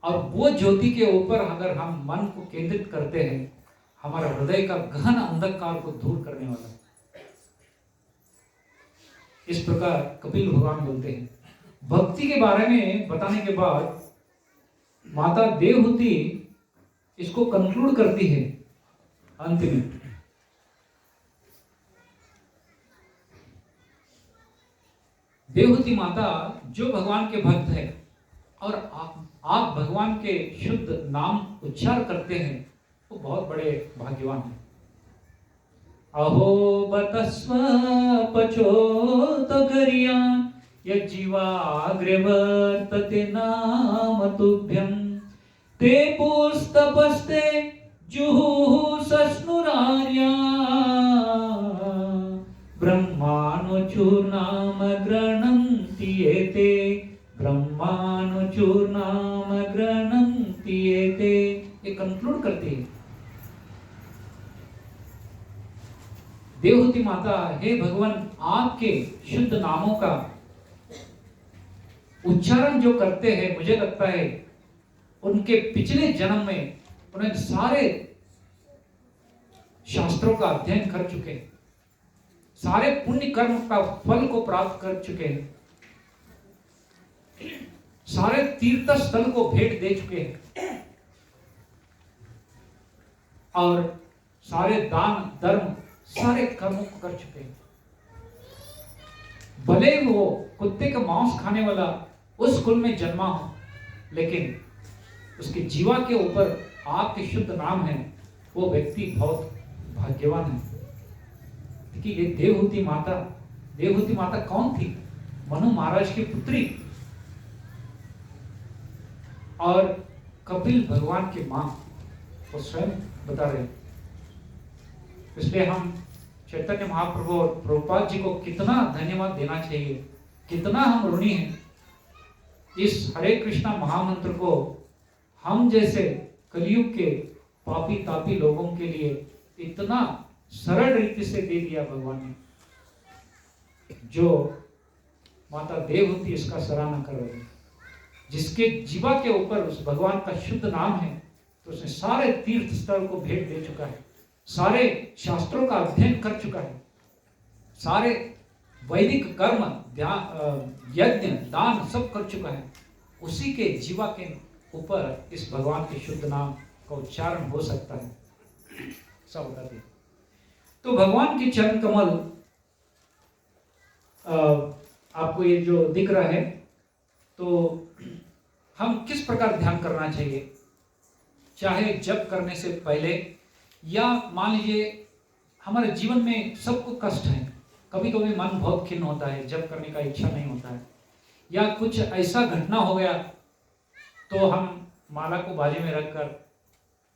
और वो ज्योति के ऊपर अगर हम मन को केंद्रित करते हैं, हमारा हृदय का गहन अंधकार को दूर करने वाला है। इस प्रकार कपिल भगवान बोलते हैं। भक्ति के बारे में बताने के बाद माता देवहूति इसको कंक्लूड करती है अंत में। देवहूति माता जो भगवान के भक्त है और आप भगवान के शुद्ध नाम उच्चार करते हैं, वो बहुत बड़े भाग्यवान हैं। अहो बतस्व पचोत गरियान यज्जीवाग्रे वर्तते नाम तुभ्यं ते पुस्तपस्ते जुहुः सस्नुरार्या ब्रह्मानुचूर्णाम गृह्णन्ति एते ब्रह्मानुचूर्णाम गृह्णन्ति एते। ये कंक्लूड करती है देवहूति माता, हे भगवान, आपके शुद्ध नामों का उच्चारण जो करते हैं, मुझे लगता है उनके पिछले जन्म में उन्हें सारे शास्त्रों का अध्ययन कर चुके हैं, सारे पुण्य कर्म का फल को प्राप्त कर चुके हैं, सारे तीर्थ स्थल को भेंट दे चुके हैं और सारे दान धर्म सारे कर्मों को कर चुके हैं। भले वो कुत्ते का मांस खाने वाला उस कुल में जन्मा हो, लेकिन उसके जीवा के ऊपर आपके शुद्ध नाम है, वो व्यक्ति बहुत भाग्यवान है। कि ये देवहूति माता कौन थी? मनु महाराज की पुत्री और कपिल भगवान की मां, वो स्वयं बता रहे हैं। इसलिए हम चैतन्य महाप्रभु और प्रभुपाद जी को कितना धन्यवाद देना चाहिए, कितना हम ऋणी हैं। इस हरे कृष्णा महामंत्र को हम जैसे कलयुग के पापी तापी लोगों के लिए इतना सरल रीति से दे दिया भगवान ने, जो माता देवहूति इसका सराहना कर रही है। जिसके जीवा के ऊपर उस भगवान का शुद्ध नाम है, तो उसने सारे तीर्थ स्थल को भेंट दे चुका है, सारे शास्त्रों का अध्ययन कर चुका है, सारे वैदिक कर्म यज्ञ दान सब कर चुका है। उसी के जीवा के ऊपर इस भगवान के शुद्ध नाम का उच्चारण हो सकता है, सब बताते हैं। तो भगवान के चरण कमल आपको ये जो दिख रहा है, तो हम किस प्रकार ध्यान करना चाहिए, चाहे जप करने से पहले, या मान लीजिए हमारे जीवन में सबको कष्ट है, कभी कभी मन बहुत खिन्न होता है, जप करने का इच्छा नहीं होता है, या कुछ ऐसा घटना हो गया तो हम माला को बाजू में रखकर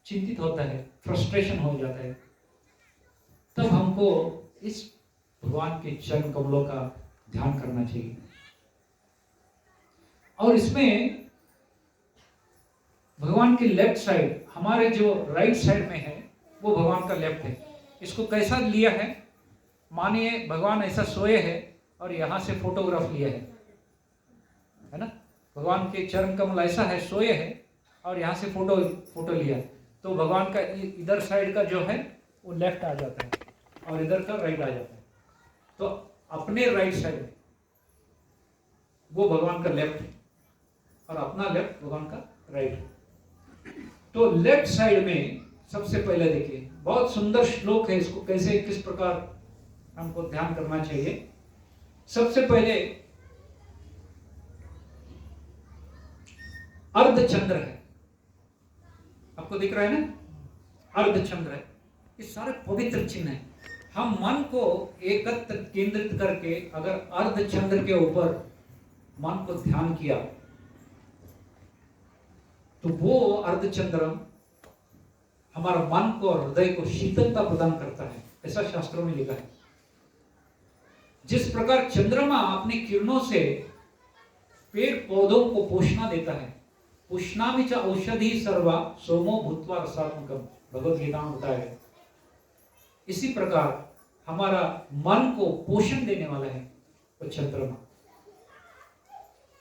चिंतित होता है, फ्रस्ट्रेशन हो जाता है। तब हमको इस भगवान के चरण कमलों का ध्यान करना चाहिए। और इसमें भगवान के लेफ्ट साइड, हमारे जो राइट साइड में है वो भगवान का लेफ्ट है। इसको कैसा लिया है, मानिए भगवान ऐसा सोए है और यहाँ से फोटोग्राफ लिया है ना, भगवान के चरण कमल ऐसा है, सोए है और यहाँ से फोटो लिया, तो भगवान का इधर साइड का जो है वो लेफ्ट आ जाता है और इधर का राइट आ जाता है। तो अपने राइट साइड वो भगवान का लेफ्ट है और अपना लेफ्ट भगवान का राइट है। तो लेफ्ट साइड में सबसे पहले देखिए, बहुत सुंदर श्लोक है, इसको कैसे किस प्रकार हमको ध्यान करना चाहिए। सबसे पहले अर्धचंद्र है, आपको दिख रहा है ना, अर्धचंद्र है। ये सारे पवित्र चिन्ह है। हम मन को एकत्र केंद्रित करके अगर अर्धचंद्र के ऊपर मन को ध्यान किया तो वो अर्धचंद्र हमारा मन को और हृदय को शीतलता प्रदान करता है, ऐसा शास्त्रों में लिखा है। जिस प्रकार चंद्रमा अपनी किरणों से पेड़ पौधों को पोषणा देता है, पुष्णामि च औषधि सर्वा सोमो भूत्वा रसात्मकम, भगवद गीता में बताया है। इसी प्रकार हमारा मन को पोषण देने वाला है वो चंद्रमा।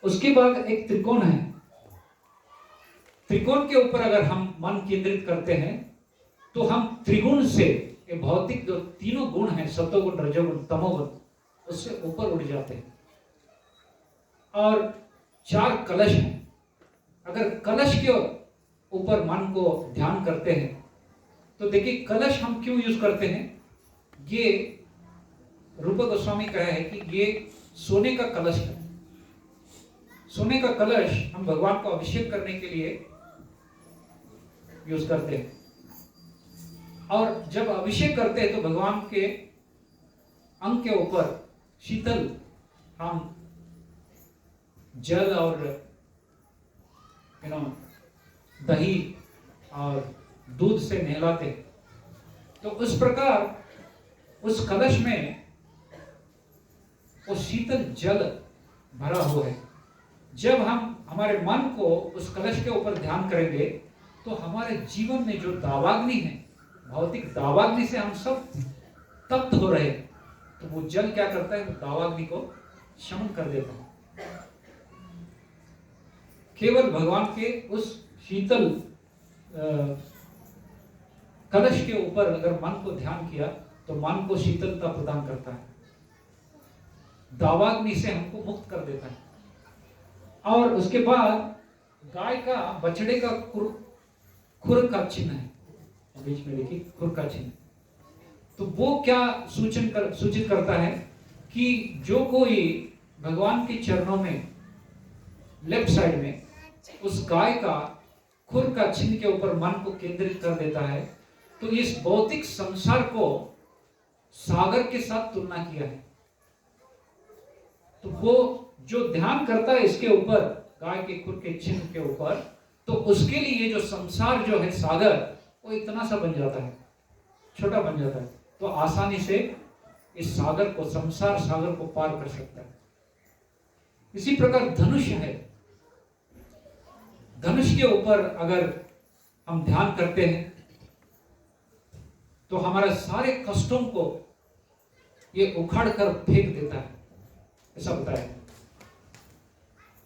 उसके बाद एक त्रिकोण है, त्रिकोण के ऊपर अगर हम मन केंद्रित करते हैं तो हम त्रिगुण से, ये भौतिक जो तीनों गुण हैं, सत्वगुण, रजोगुण, तमोगुण, उससे ऊपर उड़ जाते हैं। और 4 कलश हैं, अगर कलश के ऊपर मन को ध्यान करते हैं तो देखिए कलश हम क्यों यूज करते हैं। ये रूप गोस्वामी कहा है कि ये सोने का कलश है। सोने का कलश हम भगवान को अभिषेक करने के लिए यूज करते हैं, और जब अभिषेक करते हैं तो भगवान के अंग के ऊपर शीतल हम जल और दही और दूध से नहलाते। तो उस प्रकार उस कलश में वो शीतल जल भरा हुआ है। जब हम हमारे मन को उस कलश के ऊपर ध्यान करेंगे तो हमारे जीवन में जो दावाग्नि है, भौतिक दावाग्नि से हम सब तप्त हो रहे हैं, तो वो जल क्या करता है, दावाग्नि को शमन कर देता है। केवल भगवान के उस शीतल कलश के ऊपर अगर मन को ध्यान किया तो मन को शीतलता प्रदान करता है, दावाग्नि से हमको मुक्त कर देता है। और उसके बाद गाय का, बछड़े का खुर का चिन्ह है, बीच में देखिए खुर का चिन्ह। तो वो क्या सूचित करता है कि जो कोई भगवान के चरणों में लेफ्ट साइड में उस गाय का खुर का चिन्ह के ऊपर मन को केंद्रित कर देता है, तो इस भौतिक संसार को सागर के साथ तुलना किया है। तो वो जो ध्यान करता है इसके ऊपर, गाय के खुर के चिन्ह के ऊपर, तो उसके लिए जो संसार जो है सागर, वो इतना सा बन जाता है, छोटा बन जाता है, तो आसानी से इस सागर को, संसार सागर को पार कर सकता है। इसी प्रकार धनुष है, धनुष के ऊपर अगर हम ध्यान करते हैं तो हमारे सारे कष्टों को ये उखाड़ कर फेंक देता है, ऐसा बताया।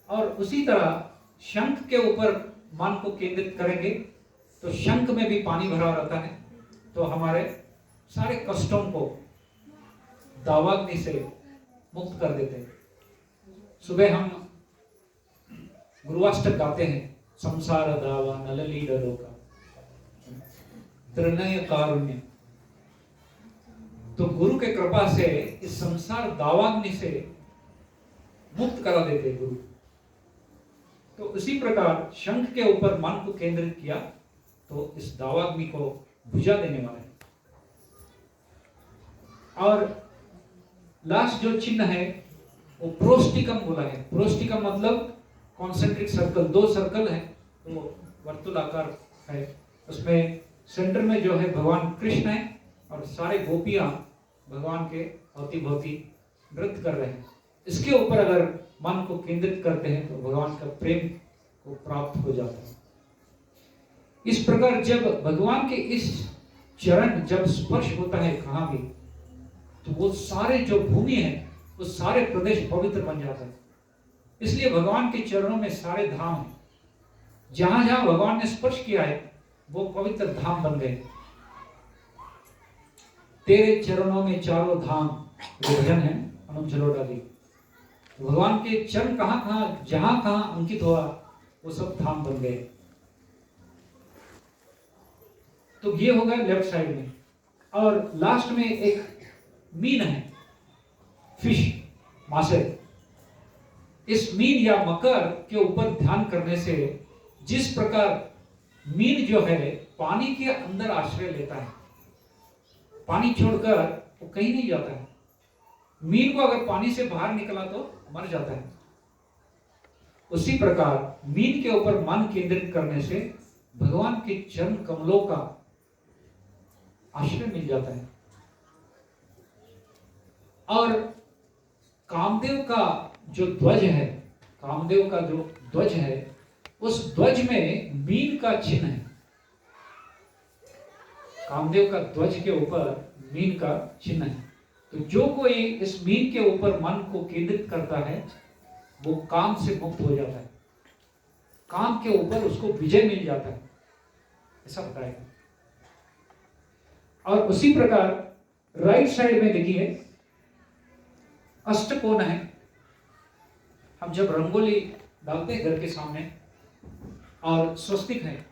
और उसी तरह शंख के ऊपर मन को केंद्रित करेंगे तो शंख में भी पानी भरा रहता है, तो हमारे सारे कष्टों को दावाग्नि से मुक्त कर देते हैं। सुबह हम गुरुवाष्टक गाते हैं, संसार दावा नलली डलोका त्रिनय कारुण्य। तो गुरु के कृपा से इस संसार दावाग्नि से मुक्त करा देते गुरु। तो उसी प्रकार शंख के ऊपर मन को केंद्रित किया तो इस दावाग्नि को बुझा देने वाला है। और लास्ट जो चिन्ह है वो प्रोस्टिकम बोला है। प्रोस्टिकम मतलब कॉन्सेंट्रिक सर्कल, 2 सर्कल है, तो वर्तुलाकार है। उसमें सेंटर में जो है भगवान कृष्ण है और सारे गोपियां भगवान के अति भौती नृत्य कर रहे हैं। इसके ऊपर अगर मन को केंद्रित करते हैं तो भगवान का प्रेम को प्राप्त हो जाता है। इस प्रकार जब भगवान के इस चरण जब स्पर्श होता है कहां भी, तो वो सारे जो भूमि है वो सारे प्रदेश पवित्र बन जाता है। इसलिए भगवान के चरणों में सारे धाम है, जहां जहां भगवान ने स्पर्श किया है वो पवित्र धाम बन गए। तेरे चरणों में चारों धाम, भजन है अनुप जलोटा जी। भगवान के चरण कहां कहां जहां कहां अंकित हुआ वो सब धाम बन गए। तो ये होगा लेफ्ट साइड में, और लास्ट में एक मीन है, फिश, मासे। इस मीन या मकर के ऊपर ध्यान करने से जिस प्रकार मीन जो है पानी के अंदर आश्रय लेता है, पानी छोड़कर वो कहीं नहीं जाता है। मीन को अगर पानी से बाहर निकला तो मर जाता है। उसी प्रकार मीन के ऊपर मन केंद्रित करने से भगवान के चरण कमलों का आश्रय मिल जाता है। और कामदेव का जो ध्वज है, कामदेव का जो ध्वज है, उस ध्वज में मीन का चिन्ह है। कामदेव का ध्वज के ऊपर मीन का चिन्ह है। तो जो कोई इस मीन के ऊपर मन को केंद्रित करता है वो काम से मुक्त हो जाता है, काम के ऊपर उसको विजय मिल जाता है, ऐसा बताएगा। और उसी प्रकार राइट साइड में देखिए अष्टकोण है। हम जब रंगोली डालते हैं घर के सामने, और स्वस्तिक है,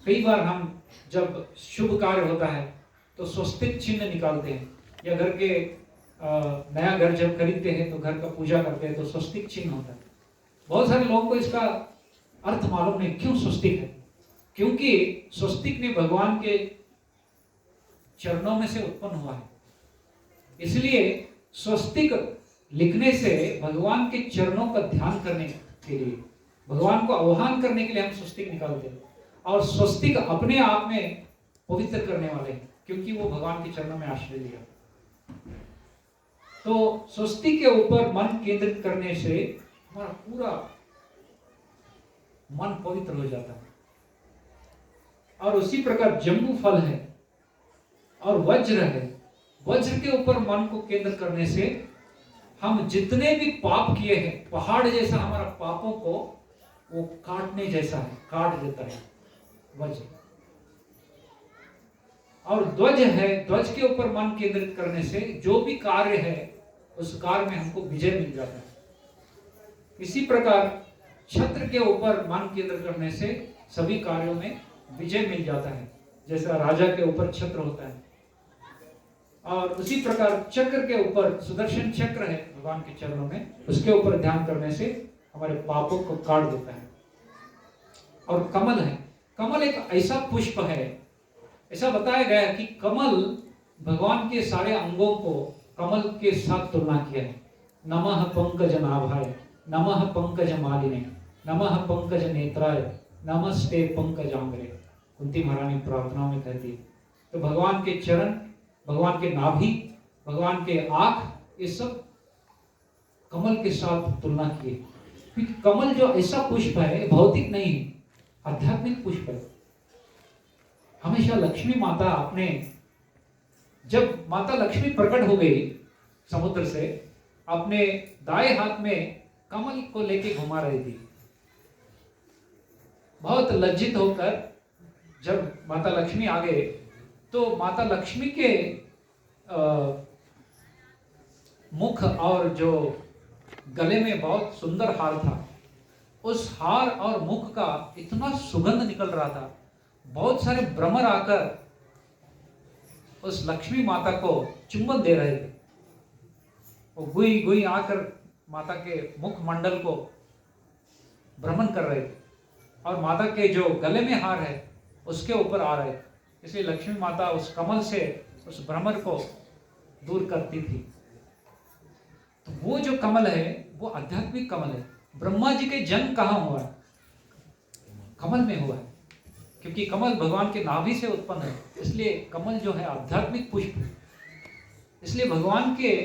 कई बार हम जब शुभ कार्य होता है तो स्वस्तिक चिन्ह निकालते हैं, या घर के नया घर जब खरीदते हैं तो घर का पूजा करते हैं तो स्वस्तिक चिन्ह होता है। बहुत सारे लोगों को इसका अर्थ मालूम नहीं, क्यों स्वस्तिक है। क्योंकि स्वस्तिक ने भगवान के चरणों में से उत्पन्न हुआ है, इसलिए स्वस्तिक लिखने से भगवान के चरणों का ध्यान करने के लिए, भगवान को आह्वान करने के लिए हम स्वस्तिक निकालते हैं। और स्वस्तिक अपने आप में पवित्र करने वाले हैं, क्योंकि वो भगवान के चरणों में आश्रय लिया। तो स्वस्तिक के ऊपर मन केंद्रित करने से हमारा पूरा मन पवित्र हो जाता है। और उसी प्रकार जम्बू फल है और वज्र है, वज्र के ऊपर मन को केंद्र करने से हम जितने भी पाप किए हैं, पहाड़ जैसा हमारा पापों को वो काटने जैसा है, काट देता है वज्र। और ध्वज है, ध्वज के ऊपर मन केंद्रित करने से जो भी कार्य है उस कार्य में हमको विजय मिल जाता है। इसी प्रकार छत्र के ऊपर मन केंद्र करने से सभी कार्यों में विजय मिल जाता है, जैसा राजा के ऊपर छत्र होता है। और उसी प्रकार चक्र के ऊपर, सुदर्शन चक्र है भगवान के चरणों में, उसके ऊपर ध्यान करने से हमारे पापों को काट देता है। और कमल है, कमल एक ऐसा पुष्प है, ऐसा बताया गया कि कमल भगवान के सारे अंगों को कमल के साथ तुलना किया है। नमः पंकज नाभाय, नमः पंकज मालिने, नमः पंकज नेत्राय, नमस्ते पंकजांग्रे, कुंती महारानी प्रार्थना में कहती है। तो भगवान के चरण, भगवान के नाभि, भगवान के आंख, ये सब कमल के साथ तुलना किए। क्योंकि कमल जो ऐसा पुष्प है, भौतिक नहीं है, आध्यात्मिक पुष्प है। हमेशा लक्ष्मी माता अपने, जब माता लक्ष्मी प्रकट हो गई समुद्र से, अपने दाएं हाथ में कमल को लेके घुमा रही थी। बहुत लज्जित होकर जब माता लक्ष्मी आ गए तो माता लक्ष्मी के मुख और जो गले में बहुत सुंदर हार था, उस हार और मुख का इतना सुगंध निकल रहा था, बहुत सारे भ्रमर आकर उस लक्ष्मी माता को चुंबन दे रहे थे। वो गुई गुई आकर माता के मुख मंडल को भ्रमण कर रहे थे, और माता के जो गले में हार है उसके ऊपर आ रहे थे। इसलिए लक्ष्मी माता उस कमल से उस भ्रमर को दूर करती थी। तो वो जो कमल है वो आध्यात्मिक कमल है। ब्रह्मा जी के जन्म कहाँ हुआ है? कमल में हुआ है, क्योंकि कमल भगवान के नाभि से उत्पन्न है, इसलिए कमल जो है आध्यात्मिक पुष्प है। इसलिए भगवान के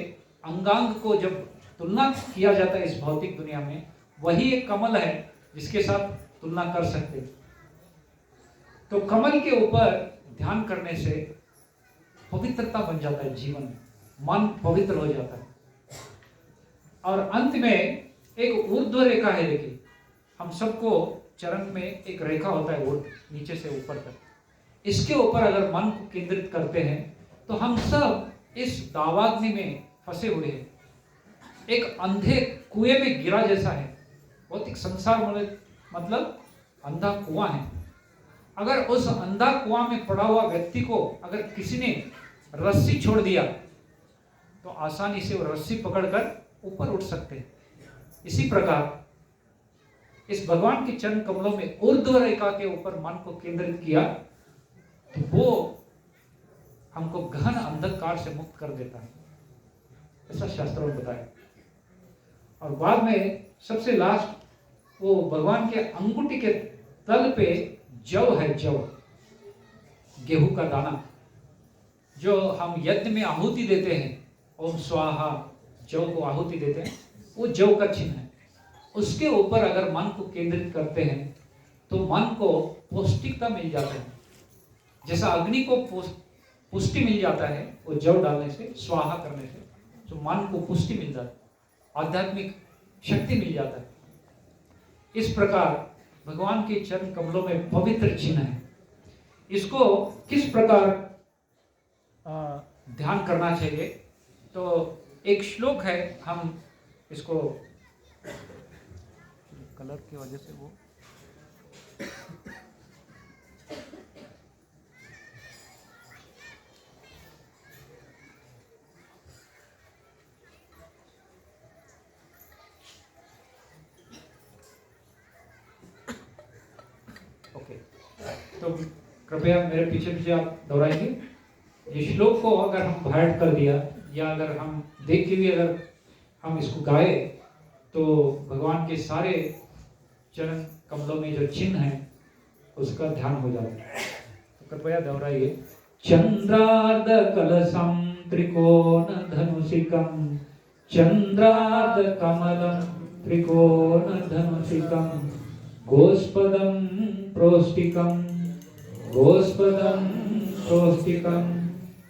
अंगांग को जब तुलना किया जाता है इस भौतिक दुनिया में, वही एक कमल है जिसके साथ तुलना कर सकते। तो कमल के ऊपर ध्यान करने से पवित्रता बन जाता है, जीवन में मन पवित्र हो जाता है। और अंत में एक ऊर्ध्व रेखा है, देखिए हम सबको चरण में एक रेखा होता है नीचे से ऊपर तक, इसके ऊपर अगर मन को केंद्रित करते हैं तो हम सब इस दावाग्नि में फंसे हुए हैं, एक अंधे कुएं में गिरा जैसा है। भौतिक संसार मतलब अंधा कुआं है। अगर उस अंधा कुआं में पड़ा हुआ व्यक्ति को अगर किसी ने रस्सी छोड़ दिया तो आसानी से वो रस्सी पकड़कर ऊपर उठ सकते हैं। इसी प्रकार इस भगवान के चरण कमलों में ऊर्ध्व रेखा के ऊपर मन को केंद्रित किया तो वो हमको गहन अंधकार से मुक्त कर देता है, ऐसा शास्त्रों में बताया। और बाद में सबसे लास्ट वो भगवान के अंगूठी के तल पे जव है, जव गेहूं का दाना जो हम यज्ञ में आहुति देते हैं, ओम स्वाहा जव को आहुति देते हैं, वो जव का चिन्ह है। उसके ऊपर अगर मन को केंद्रित करते हैं तो मन को पौष्टिकता मिल जाता है। जैसा अग्नि को पुष्टि मिल जाता है वो जव डालने से, स्वाहा करने से, तो मन को पुष्टि मिल जाता है, आध्यात्मिक शक्ति मिल जाता है। इस प्रकार भगवान के चरण कमलों में पवित्र चिन्ह है। इसको किस प्रकार ध्यान करना चाहिए, तो एक श्लोक है, हम इसको कलर की वजह से वो ओके, तो कृपया मेरे पीछे पीछे आप दोहराएंगे। ये श्लोक को अगर हम हाइड कर दिया या अगर हम देख के भी अगर हम इसको गाए तो भगवान के सारे चरण कमलों में जो चिन्ह है उसका ध्यान हो जाता है। तो कृपया दोहराइए। चंद्रार्ध कलशम त्रिकोण धनुषिकम, चंद्रार्ध कमलम त्रिकोण धनुषिकम, गोस्पदम प्रोष्टिकम, गोस्पदम प्रोष्टिकम,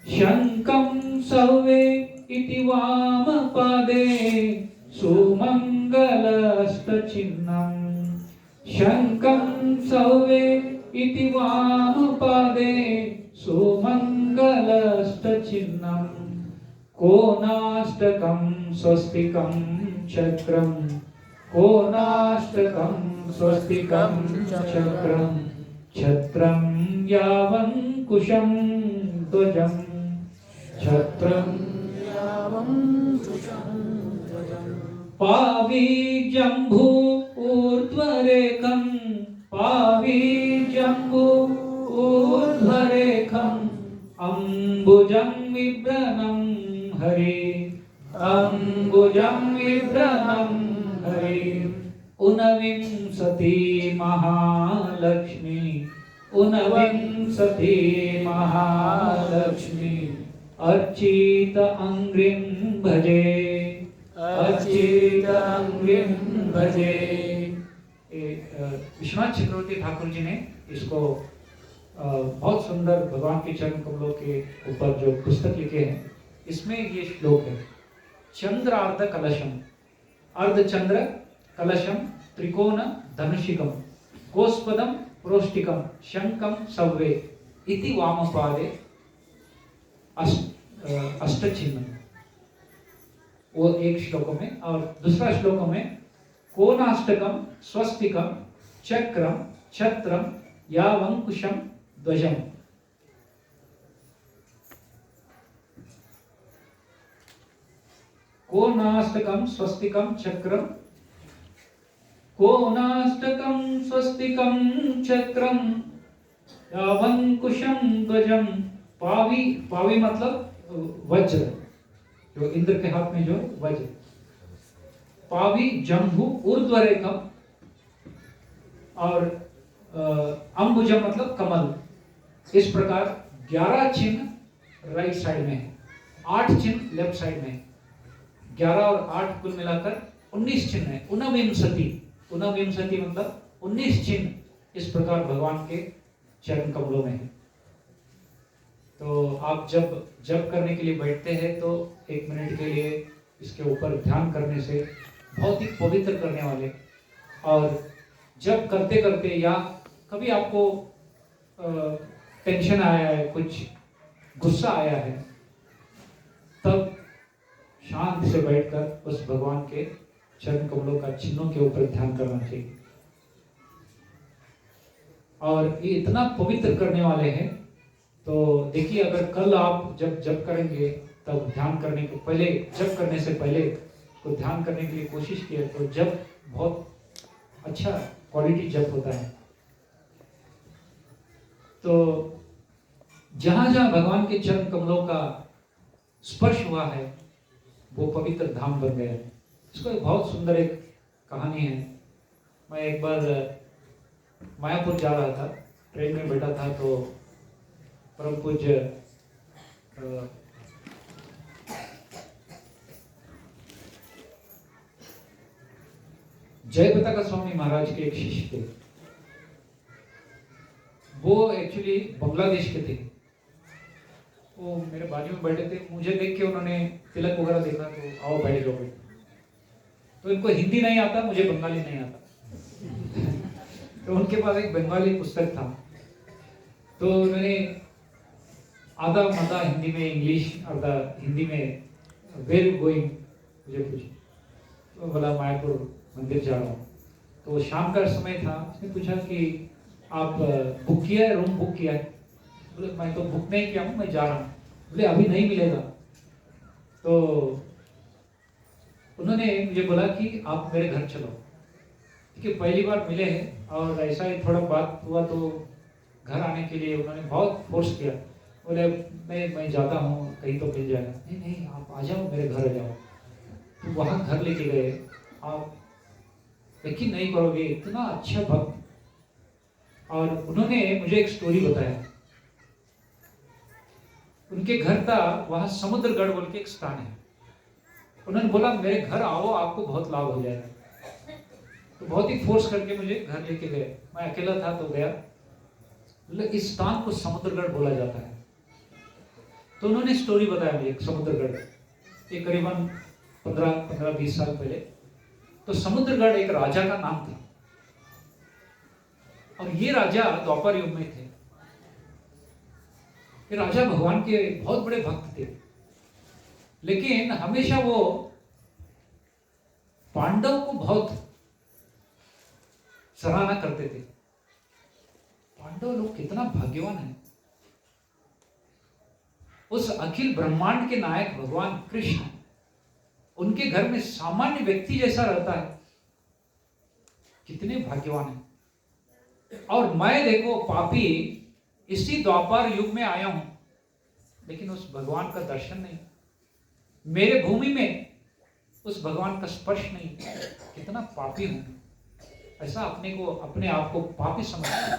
शंकं सौवे इति वाम पादे सुमंगलस्तचिन्हम्, शंकं सौवे इति वाम पादे सुमंगलस्तचिन्हम्, कोनाष्टकं स्वस्तिकं चक्रं, कोनाष्टकं स्वस्तिकं चक्रं, छत्रं यावंकुशं ध्वजं, छत्रं पावी जम्बू ऊर्ध्वरेखं, पावी जम्बू ऊर्ध्वरेखं, अम्बुजं विभ्रनं हरे, अम्बुजं विभ्रनं हरे, ऊनविंशति महालक्ष्मी, ऊनविंशति महालक्ष्मी, अर्चित अंग्रिं भजे, अर्चित अंग्रिं भजे। विश्वनाथ चक्रवर्ती ठाकुर जी ने इसको बहुत सुंदर भगवान के चरण कमलों के ऊपर जो पुस्तक लिखे हैं, इसमें ये श्लोक है। चंद्र अर्ध कलशम, अर्धचंद्र कलशम त्रिकोण धनुषिकम, गोस्पदम प्रोष्टिकम, शंकम सव्वे इति वामपादे अष्टचिन्ह, वो एक श्लोकों में। और दूसरा श्लोकों में कोनाष्टकम स्वस्तिकम चक्रम छत्रम यावंकुशम ध्वजम, कोनाष्टकम स्वस्तिकम चक्रम, कोनाष्टकम स्वस्तिकम चक्रम यावंकुशम ध्वजम, पावी, पावी मतलब वज्र, जो इंद्र के हाथ में जो वज्र, पावी जम्बू ऊर्ध्वरेखम, और अंबुजम मतलब कमल। इस प्रकार 11 चिन्ह राइट साइड में है, 8 चिन्ह लेफ्ट साइड में है, 11 और 8 कुल मिलाकर 19 चिन्ह है। ऊनविंशति, ऊनविंशति मतलब 19 चिन्ह इस प्रकार भगवान के चरण कमलों में है। तो आप जब जप करने के लिए बैठते हैं तो 1 मिनट के लिए इसके ऊपर ध्यान करने से बहुत ही पवित्र करने वाले, और जब करते करते या कभी आपको टेंशन आया है, कुछ गुस्सा आया है, तब शांत से बैठकर उस भगवान के चरण कमलों का चिन्हों के ऊपर ध्यान करना चाहिए। और ये इतना पवित्र करने वाले हैं। तो देखिए, अगर कल आप जब जप करेंगे तब ध्यान करने के पहले, जप करने से पहले को ध्यान करने के लिए कोशिश किए तो जप बहुत अच्छा क्वालिटी जप होता है। तो जहां जहां भगवान के चरण कमलों का स्पर्श हुआ है वो पवित्र धाम बन गया है। इसको एक बहुत सुंदर एक कहानी है। मैं एक बार मायापुर जा रहा था, ट्रेन में बैठा था, तो परम पूज्य जयपताका स्वामी महाराज के एक शिष्य थे। वो एक्चुअली बांग्लादेश के थे। वो मेरे बाजू में बैठे थे। मुझे देख के उन्होंने तिलक वगैरह देखा तो आओ बैठ जाओ। तो इनको हिंदी नहीं आता, मुझे बंगाली नहीं आता। तो उनके पास एक बंगाली पुस्तक था, तो उन्होंने आधा मधा हिंदी में, इंग्लिश आधा हिंदी में, वेर गोइंग मुझे पूछा। तो बोला मायापुर मंदिर जा रहा हूँ। तो शाम का समय था। उसने पूछा कि आप बुक किया है, रूम बुक किया है? बोले मैं तो बुक नहीं किया हूँ, मैं जा रहा हूँ। बोले अभी नहीं मिलेगा। तो उन्होंने मुझे बोला कि आप मेरे घर चलो, क्योंकि पहली बार मिले हैं और ऐसा ही थोड़ा बात हुआ तो घर आने के लिए उन्होंने बहुत फोर्स किया। बोले मैं जाता हूँ, कहीं तो मिल जाएगा। नहीं नहीं, आप आ जाओ, मेरे घर आ जाओ। तो वहाँ घर लेके गए। आप यकीन नहीं करोगे, इतना अच्छा भक्त। और उन्होंने मुझे एक स्टोरी बताया। उनके घर था वहां समुद्रगढ़ बोल के एक स्थान है। उन्होंने बोला मेरे घर आओ, आपको बहुत लाभ हो जाएगा। तो बहुत ही फोर्स करके मुझे घर लेके गए। मैं अकेला था तो गया। इस स्थान को समुद्रगढ़ बोला जाता है। तो उन्होंने स्टोरी बताया मुझे, समुद्रगढ़, ये करीबन 15-20 साल पहले। तो समुद्रगढ़ एक राजा का नाम था, और ये राजा द्वापर युग में थे। ये राजा भगवान के बहुत बड़े भक्त थे, लेकिन हमेशा वो पांडव को बहुत सराहना करते थे। पांडव लोग कितना भाग्यवान है। उस अखिल ब्रह्मांड के नायक भगवान कृष्ण उनके घर में सामान्य व्यक्ति जैसा रहता है, कितने भाग्यवान है। और मैं देखो पापी इसी द्वापर युग में आया हूं, लेकिन उस भगवान का दर्शन नहीं, मेरे भूमि में उस भगवान का स्पर्श नहीं। कितना पापी हूं, ऐसा अपने आप को पापी समझता हूं।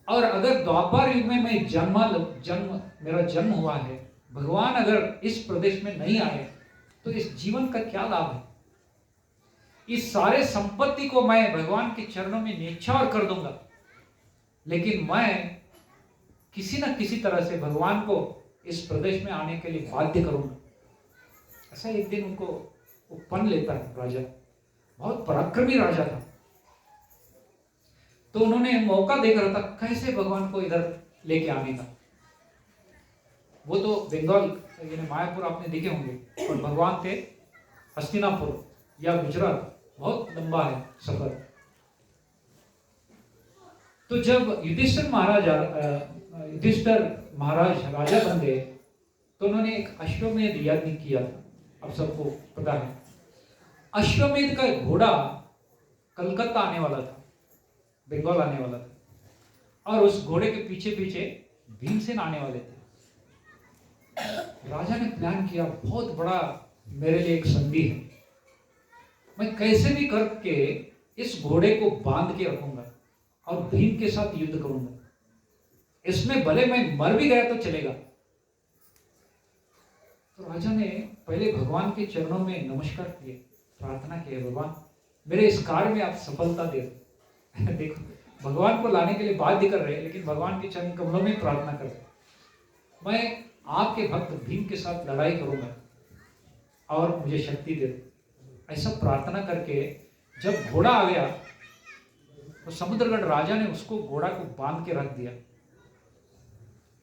और अगर द्वापर युग में मैं मेरा जन्म हुआ है, भगवान अगर इस प्रदेश में नहीं आए तो इस जीवन का क्या लाभ है। इस सारे संपत्ति को मैं भगवान के चरणों में न्यौछावर कर दूंगा, लेकिन मैं किसी न किसी तरह से भगवान को इस प्रदेश में आने के लिए बाध्य करूंगा। ऐसा एक दिन उनको उपन लेता है राजा। बहुत पराक्रमी राजा था। तो उन्होंने मौका देख रहा था कैसे भगवान को इधर लेके आने का। वो तो बंगाल यानी मायापुर आपने देखे होंगे, और भगवान थे हस्तिनापुर या गुजरात। बहुत लंबा है सफर। तो जब युधिष्ठिर महाराज राजा बन गए तो उन्होंने एक अश्वमेध यज्ञ किया था। अब सबको पता है, अश्वमेध का घोड़ा कलकत्ता आने वाला था, बंगाल आने वाला था, और उस घोड़े के पीछे पीछे भीमसेन आने वाले थे। राजा ने प्लान किया, बहुत बड़ा मेरे लिए एक संधि है, मैं कैसे भी करके इस घोड़े को बांध के रखूंगा और भीम के साथ युद्ध करूंगा। इसमें भले मैं मर भी गया तो चलेगा, तो राजा ने पहले भगवान के चरणों में नमस्कार किए, प्रार्थना किए, भगवान मेरे इस कार्य में आप सफलता दे दो। देखो, भगवान को लाने के लिए बाध्य कर रहे हैं, लेकिन भगवान के चरण कमलों में प्रार्थना कर रहे, मैं आपके भक्त भीम के साथ लड़ाई करूंगा और मुझे शक्ति दे दो। ऐसा प्रार्थना करके जब घोड़ा आ गया तो समुद्रगढ़ राजा ने उसको घोड़ा को बांध के रख दिया।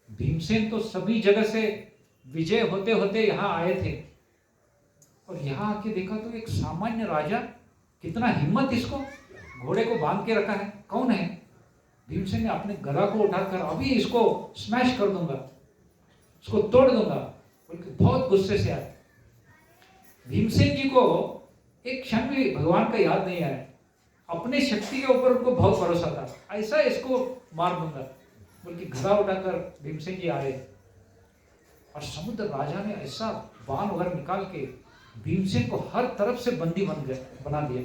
भीमसेन तो सभी जगह से विजय होते होते यहां आए थे, और यहां आके देखा तो एक सामान्य राजा, कितना हिम्मत, इसको घोड़े को बांध के रखा है, कौन है? भीमसेन ने अपने गदा को उठाकर अभी इसको स्मैश कर दूंगा, इसको तोड़ दूंगा, बल्कि बहुत गुस्से से आए। भीमसेन जी को एक क्षण भी भगवान का याद नहीं आया, अपने शक्ति के ऊपर उनको बहुत भरोसा था, ऐसा इसको मार दूंगा, बल्कि गदा उठाकर भीमसेन जी आए और समुद्र राजा ने ऐसा बाण वगैरह निकाल के भीमसेन को हर तरफ से बंदी बना दिया।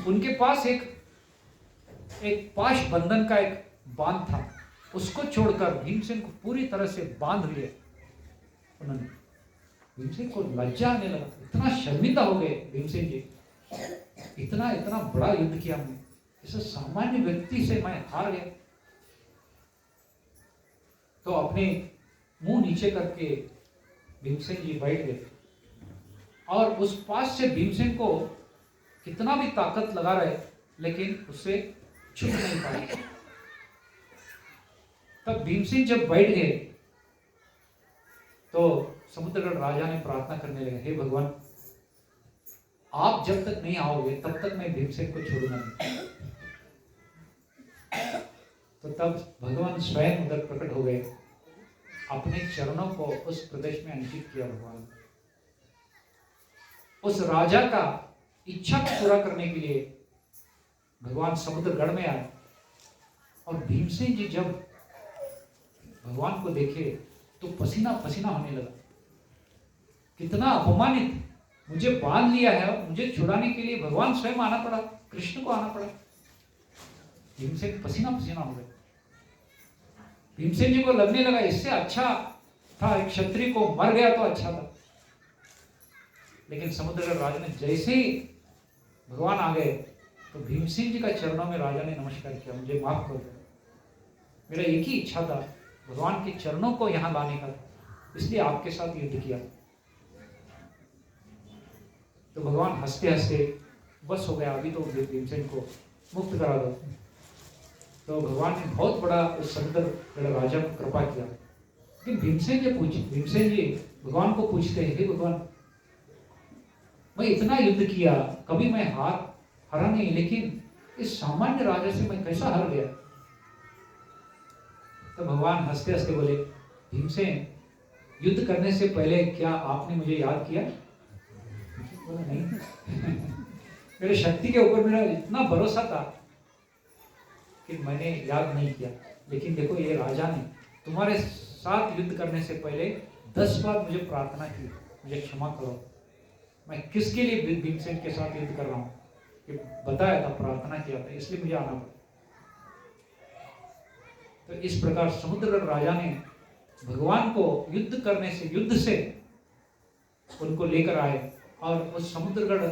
उनके पास एक पाश बंधन का एक बांध था, उसको छोड़कर भीमसेन को पूरी तरह से बांध लिया उन्होंने। भीमसेन को लज्जा आने लगा, इतना शर्मिंदा हो गए भीमसेन जी, इतना बड़ा युद्ध किया हमने, इस सामान्य व्यक्ति से मैं हार गया। तो अपने मुंह नीचे करके भीमसेन जी बैठ गए, और उस पास से भीमसेन को कितना भी ताकत लगा रहे, लेकिन उससे छूट नहीं पाए। तब भीमसेन जब बैठ गए तो समुद्रगढ़ राजा ने प्रार्थना करने लगे, हे भगवान, आप जब तक नहीं आओगे तब तक मैं भीमसेन को छोड़ूंगा नहीं। तो तब भगवान स्वयं उधर प्रकट हो गए, अपने चरणों को उस प्रदेश में अंकित किया। भगवान उस राजा का इच्छा को पूरा करने के लिए भगवान समुद्रगढ़ में आए, और भीमसेन जी जब भगवान को देखे तो पसीना पसीना होने लगा, कितना अपमानित, मुझे बांध लिया है और मुझे छुड़ाने के लिए भगवान स्वयं आना पड़ा, कृष्ण को आना पड़ा। भीमसेन पसीना पसीना हो गए। भीमसेन जी को लगने लगा इससे अच्छा था एक क्षत्रिय को मर गया तो अच्छा था। लेकिन समुद्रगढ़ राजा ने जैसे ही भगवान आ गए तो भीमसेन जी का चरणों में राजा ने नमस्कार किया, मुझे माफ कर दो, मेरा एक ही इच्छा था भगवान के चरणों को यहां लाने का, इसलिए आपके साथ युद्ध किया। तो भगवान हंसते हंसते, बस हो गया, अभी तो भीमसेन को मुक्त करा दो। तो भगवान ने बहुत बड़ा उस समुद्रगढ़ राजा को कृपा किया। लेकिन भीमसेन जी भगवान को पूछते हैं, हे भगवान, मैं इतना युद्ध किया, कभी मैं हारा नहीं, लेकिन इस सामान्य राजा से मैं कैसा हार गया? तो भगवान हंसते हंसते बोले, भीमसेन, युद्ध करने से पहले क्या आपने मुझे याद किया? बोला नहीं। मेरे शक्ति के ऊपर मेरा इतना भरोसा था कि मैंने याद नहीं किया। लेकिन देखो, ये राजा ने तुम्हारे साथ युद्ध करने से पहले 10 बार मुझे प्रार्थना की, मुझे क्षमा करो, मैं किसके लिए भीमसेन के साथ युद्ध कर रहा हूँ, कि बताया था, प्रार्थना किया था, इसलिए मुझे आना पड़ा। तो इस प्रकार समुद्रगढ़ राजा ने भगवान को युद्ध से उनको लेकर आए और उस समुद्रगढ़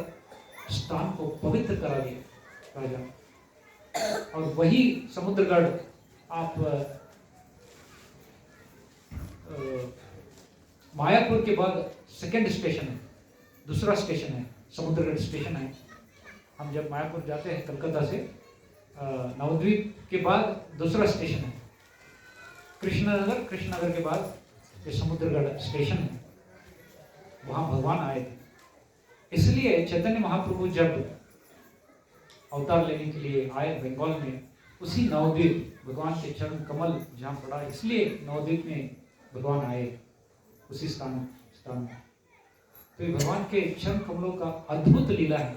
स्थान को पवित्र करा दिया राजा। और वही समुद्रगढ़ आप मायापुर के बाद सेकंड स्टेशन है, दूसरा स्टेशन है, समुद्रगढ़ स्टेशन है। हम जब मायापुर जाते हैं कलकत्ता से, नवद्वीप के बाद दूसरा स्टेशन है कृष्णनगर के बाद ये समुद्रगढ़ स्टेशन है, वहां भगवान आए थे। इसलिए चैतन्य महाप्रभु जब अवतार लेने के लिए आए बंगाल में, उसी नवद्वीप भगवान के चरण कमल जहाँ पड़ा, इसलिए नवद्वीप में भगवान आए, उसी स्थान में। तो ये भगवान के चरण कमलों का अद्भुत लीला है,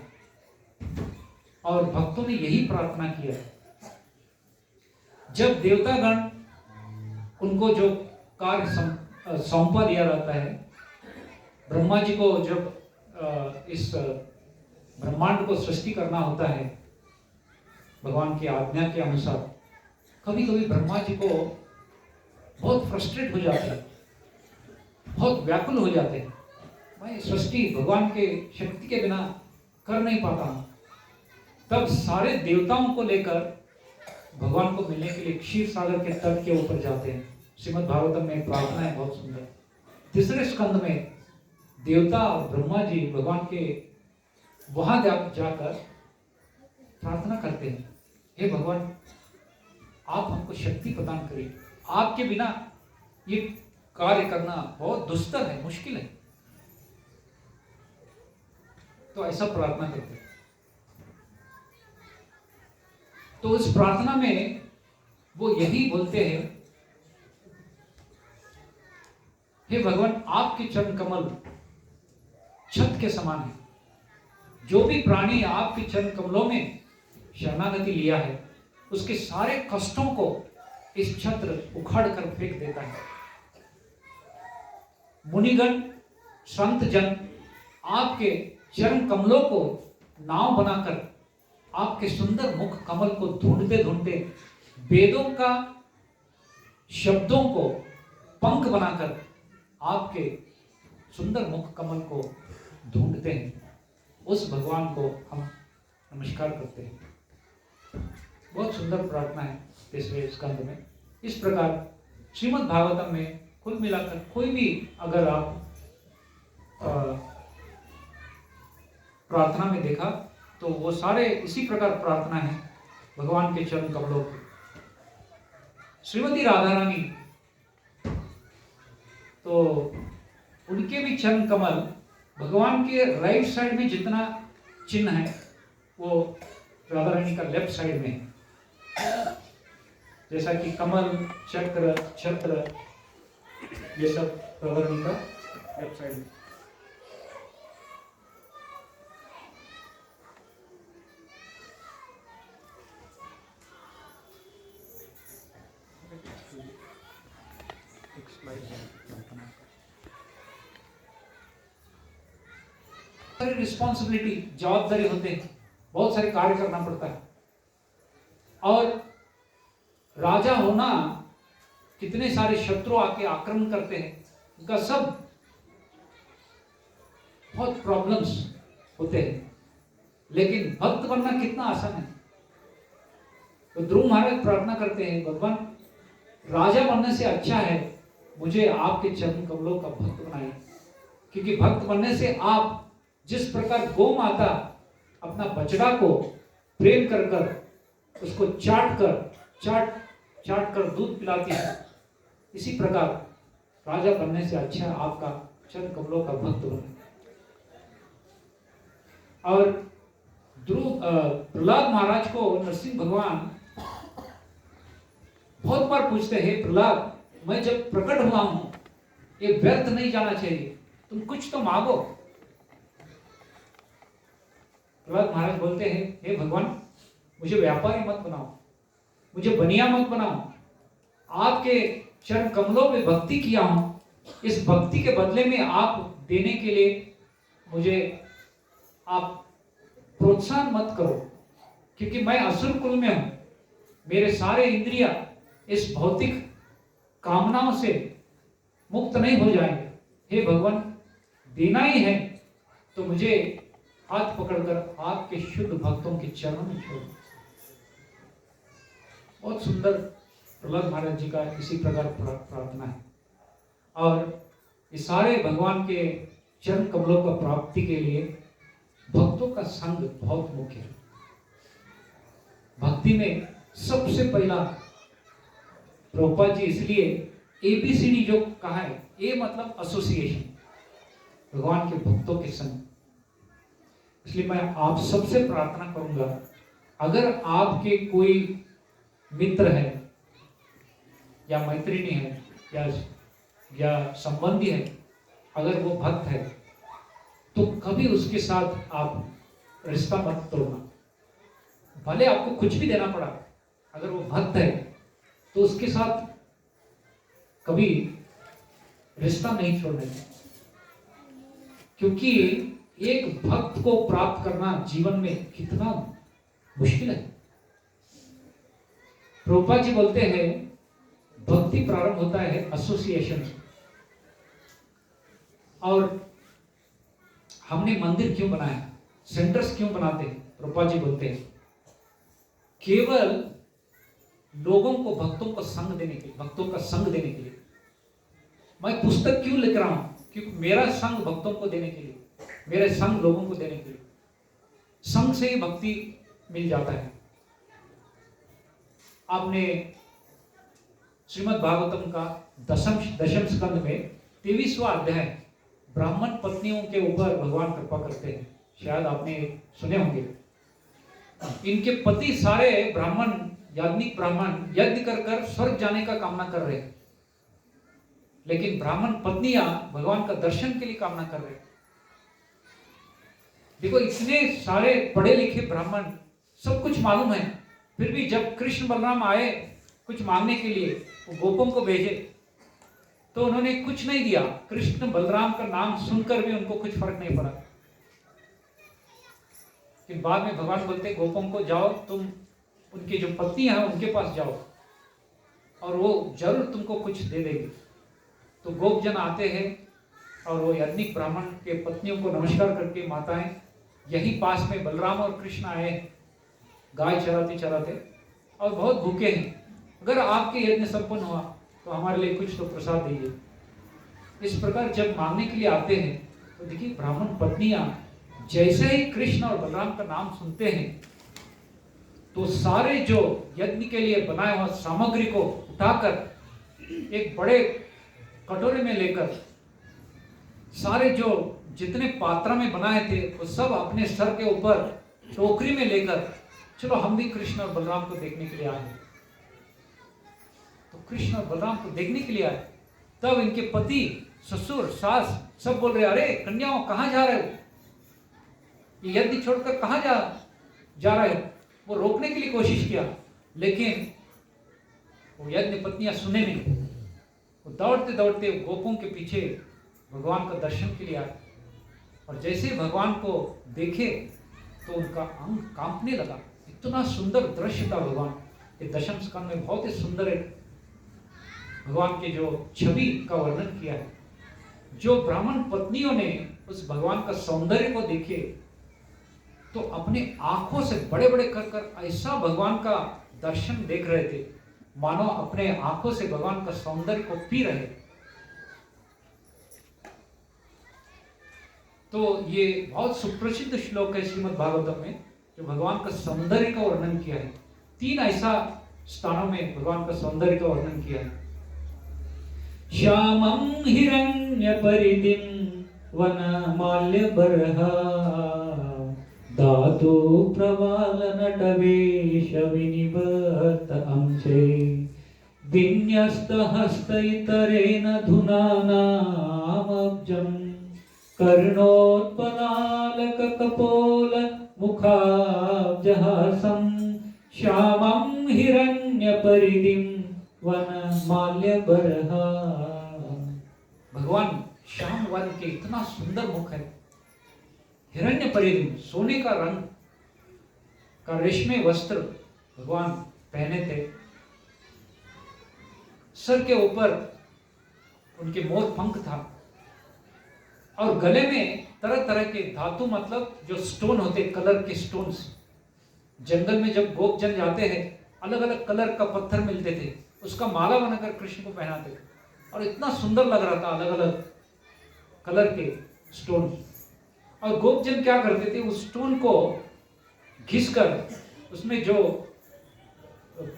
और भक्तों ने यही प्रार्थना किया है। जब देवतागण उनको जो कार्य सौंपा दिया जाता है, ब्रह्मा जी को जब इस ब्रह्मांड को सृष्टि करना होता है भगवान की आज्ञा के अनुसार, कभी कभी ब्रह्मा जी को बहुत फ्रस्ट्रेट हो जाते हैं, बहुत व्याकुल हो जाते हैं, मैं सृष्टि भगवान के शक्ति के बिना कर नहीं पाता हूं। तब सारे देवताओं को लेकर भगवान को मिलने के लिए क्षीर सागर के तट के ऊपर जाते हैं। श्रीमद् भागवतम में प्रार्थना है बहुत सुंदर। तीसरे स्कंद में देवता और ब्रह्मा जी भगवान के वहां जाकर प्रार्थना करते हैं, हे भगवान आप हमको शक्ति प्रदान करिए, आपके बिना ये कार्य करना बहुत दुस्तर है, मुश्किल है। तो ऐसा प्रार्थना करते हैं। तो उस प्रार्थना में वो यही बोलते हैं, हे भगवान आपके चरण कमल छत के समान है, जो भी प्राणी आपके चरण कमलों में शरणागति लिया है उसके सारे कष्टों को इस छत्र उखाड़ कर फेंक देता है। मुनिगण संत जन आपके चरण कमलों को नाव बनाकर आपके सुंदर मुख कमल को ढूंढते ढूंढते वेदों का शब्दों को पंख बनाकर आपके सुंदर मुख कमल को ढूंढते हैं। उस भगवान को हम नमस्कार करते हैं। बहुत सुंदर प्रार्थना है तीसरे स्कंद में। इस प्रकार श्रीमद् भागवतम में कुल मिलाकर कोई भी अगर आप प्रार्थना में देखा तो वो सारे इसी प्रकार प्रार्थना है भगवान के चरण कमलों की। श्रीमती राधा रानी तो उनके भी चरण कमल भगवान के राइट साइड में जितना चिन्ह है वो राधा रानी का लेफ्ट साइड में है। जैसा कि कमल, चक्र, छत्र, ये सब राधा रानी का लेफ्ट साइड में। सारी रिस्पॉन्सिबिलिटी, जवाबदारी होते हैं, बहुत सारे कार्य करना पड़ता है। और राजा होना, कितने सारे शत्रु आके आक्रमण करते हैं, उनका सब बहुत प्रॉब्लम्स होते हैं। लेकिन भक्त बनना कितना आसान है। तो ध्रुव महाराज प्रार्थना करते हैं, भगवान राजा बनने से अच्छा है मुझे आपके चरण कमलों का भक्त बनाइए, क्योंकि भक्त बनने से आप जिस प्रकार गौ माता अपना बछड़ा को प्रेम कर कर उसको चाट कर दूध पिलाती है, इसी प्रकार राजा बनने से अच्छा है आपका चरण कमलों का भक्त बने। और प्रहलाद महाराज को नरसिंह भगवान बहुत बार पूछते हैं, प्रहलाद मैं जब प्रकट हुआ हूं ये व्यर्थ नहीं जाना चाहिए, तुम कुछ तो मांगो। प्रहलाद महाराज बोलते हैं, हे भगवान मुझे व्यापारी मत बनाओ, मुझे बनिया मत बनाओ, आपके चरण कमलों में भक्ति किया हूं, इस भक्ति के बदले में आप देने के लिए मुझे आप प्रोत्साहन मत करो, क्योंकि मैं असुर कुल में हूं, मेरे सारे इंद्रिया इस भौतिक कामनाओं से मुक्त नहीं हो जाएंगे। हे भगवान देना ही है तो मुझे हाथ पकड़कर आपके शुद्ध भक्तों के चरणों में छोड़। बहुत सुंदर प्रहलाद महाराज जी का इसी प्रकार प्रार्थना है। और ये सारे भगवान के चरण कमलों का प्राप्ति के लिए भक्तों का संग बहुत मुख्य है। भक्ति में सबसे पहला प्रभुपाद जी इसलिए ABCD जो कहा है, ए मतलब एसोसिएशन, भगवान के भक्तों के संग। इसलिए मैं आप सबसे प्रार्थना करूंगा, अगर आपके कोई मित्र है या मैत्रिणी है या संबंधी है, अगर वो भक्त है तो कभी उसके साथ आप रिश्ता मत तोड़ना। भले आपको कुछ भी देना पड़ा, अगर वो भक्त है तो उसके साथ कभी रिश्ता नहीं छोड़ना, क्योंकि एक भक्त को प्राप्त करना जीवन में कितना मुश्किल है। प्रभुपाद जी बोलते हैं भक्ति प्रारंभ होता है एसोसिएशन से। और हमने मंदिर क्यों बनाया, सेंटर्स क्यों बनाते हैं? प्रभुपाद जी बोलते हैं केवल लोगों को, भक्तों को संग देने के लिए, भक्तों का संग देने के लिए। मैं पुस्तक क्यों लिख रहा हूं? क्योंकि मेरा संग भक्तों को देने के लिए, मेरे संग लोगों को देने के लिए। संग से ही भक्ति मिल जाता है। आपने श्रीमद् भागवतम का दशम स्कंद में 23वां अध्याय ब्राह्मण पत्नियों के ऊपर भगवान कृपा करते हैं, शायद आपने सुने होंगे। इनके पति सारे ब्राह्मण, याज्ञिक ब्राह्मण यज्ञ कर कर स्वर्ग जाने का कामना कर रहे हैं, लेकिन ब्राह्मण पत्नियां भगवान का दर्शन के लिए कामना कर रहे हैं। देखो, इतने सारे पढ़े लिखे ब्राह्मण, सब कुछ मालूम है, फिर भी जब कृष्ण बलराम आए कुछ मांगने के लिए, वो गोपों को भेजे, तो उन्होंने कुछ नहीं दिया। कृष्ण बलराम का नाम सुनकर भी उनको कुछ फर्क नहीं पड़ा। कि बाद में भगवान बोलते गोपों को, जाओ तुम उनकी जो पत्नी है उनके पास जाओ और वो जरूर तुमको कुछ दे देगी। तो गोपजन आते हैं और वो याज्ञिक ब्राह्मण के पत्नियों को नमस्कार करके, माताएं, यही पास में बलराम और कृष्ण आए गाय चराते चराते और बहुत भूखे हैं, अगर आपके यज्ञ संपन्न हुआ तो हमारे लिए कुछ तो प्रसाद दीजिए। इस प्रकार जब मांगने के लिए आते हैं तो देखिए, ब्राह्मण पत्नियां जैसे ही कृष्ण और बलराम का नाम सुनते हैं तो सारे जो यज्ञ के लिए बनाए हुआ सामग्री को उठाकर एक बड़े कटोरे में लेकर, सारे जो जितने पात्र में बनाए थे वो सब अपने सर के ऊपर टोकरी में लेकर, चलो हम भी कृष्ण और बलराम को देखने के लिए आए। तो कृष्ण और बलराम को देखने के लिए आए। तब इनके पति, ससुर, सास सब बोल रहे, अरे कन्याओं कहां जा रहे हो, ये यज्ञ छोड़कर कहां जा रहे हो? वो रोकने के लिए कोशिश किया, लेकिन वो यज्ञ पत्नियां सुने नहीं। वो दौड़ते दौड़ते गोपों के पीछे भगवान का दर्शन के लिए आए और जैसे भगवान को देखे तो उनका अंग कांपने लगा। इतना सुंदर दृश्य था भगवान के दशम स्कंद में। बहुत ही सुंदर एक भगवान के जो छवि का वर्णन किया है। जो ब्राह्मण पत्नियों ने उस भगवान का सौंदर्य को देखे तो अपने आंखों से बड़े बड़े कर कर ऐसा भगवान का दर्शन देख रहे थे, मानो अपने आंखों से भगवान का सौंदर्य को पी रहे। तो ये बहुत सुप्रसिद्ध श्लोक है श्रीमद् भागवतम में, जो भगवान का सौंदर्य का वर्णन किया है। 3 ऐसा स्थानों में भगवान का सौंदर्य का वर्णन किया है। श्यामं हिरण्य परिदिं वनमाल्य बर्हा धातु प्रवाल नटवेश विनिबत अंशे विन्यस्त हस्त इतरेण धुनानामब्जं कर्णोत्पलालक कपोल मुखाब्जहासं श्यामं हिरण्य परिदिं वनमाल्य बर्हा। भगवान श्याम वर्ण के इतना सुंदर मुख है। हिरण्य परिदिं, सोने का रंग का रेशमी वस्त्र भगवान पहने थे। सर के ऊपर उनके मोर पंख था और गले में तरह तरह के धातु, मतलब जो स्टोन होते, कलर के स्टोन्स। जंगल में जब गोप जन जाते हैं, अलग अलग कलर का पत्थर मिलते थे, उसका माला बनाकर कृष्ण को पहनाते थे और इतना सुंदर लग रहा था, अलग अलग कलर के स्टोन। और गोपजन क्या करते थे, उस स्टोन को घिसकर उसमें जो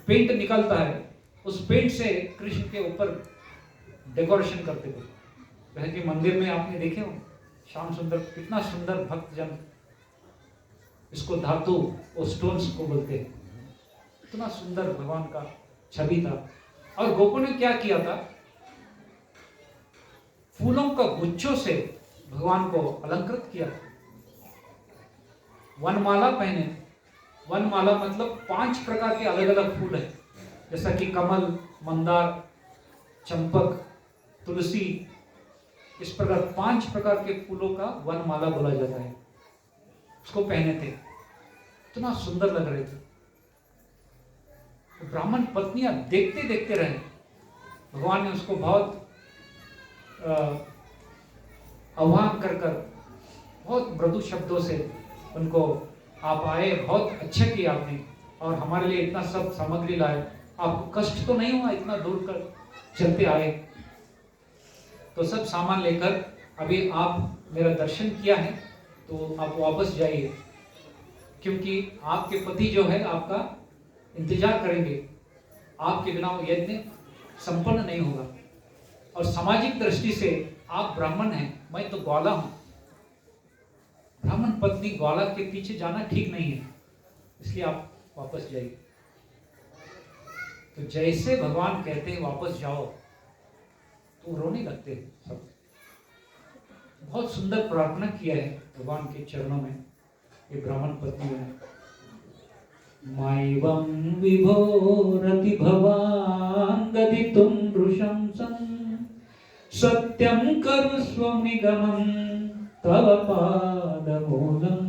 पेंट निकलता है, उस पेंट से कृष्ण के ऊपर डेकोरेशन करते थे। वह कि मंदिर में आपने देखे हो श्याम सुंदर, कितना सुंदर भक्तजन इसको धातु और स्टोन्स को बोलते हैं। इतना सुंदर भगवान का छवि था। और गोपों ने क्या किया था, फूलों का गुच्छों से भगवान को अलंकृत किया। वनमाला पहने। वनमाला मतलब 5 प्रकार के अलग अलग फूल है, जैसा कि कमल, मंदार, चंपक, तुलसी, इस प्रकार 5 प्रकार के फूलों का वनमाला बोला जाता है। उसको पहने थे, इतना सुंदर लग रहे थे। तो ब्राह्मण पत्नियां देखते देखते रहे। भगवान ने उसको बहुत आह्वान कर कर बहुत मृदु शब्दों से उनको, आप आए, बहुत अच्छा किया आपने और हमारे लिए इतना सब सामग्री लाए, आपको कष्ट तो नहीं हुआ इतना दूर कर चलते आए? तो सब सामान लेकर अभी आप मेरा दर्शन किया है तो आप वापस जाइए, क्योंकि आपके पति जो है आपका इंतजार करेंगे, आपके बिना वो यज्ञ संपन्न नहीं होगा। और सामाजिक दृष्टि से आप ब्राह्मण हैं, मैं तो ग्वाला हूं, ब्राह्मण पत्नी ग्वाला के पीछे जाना ठीक नहीं है, इसलिए आप वापस जाइए। तो जैसे भगवान कहते हैं वापस जाओ तो रोने लगते हैं सब। बहुत सुंदर प्रार्थना किया है भगवान के चरणों में ये ब्राह्मण पत्नियों ने। माइवं विभोरति भवान् गदितुं नृशंसं सत्यं करुष्व निगमं तव पादमूलं।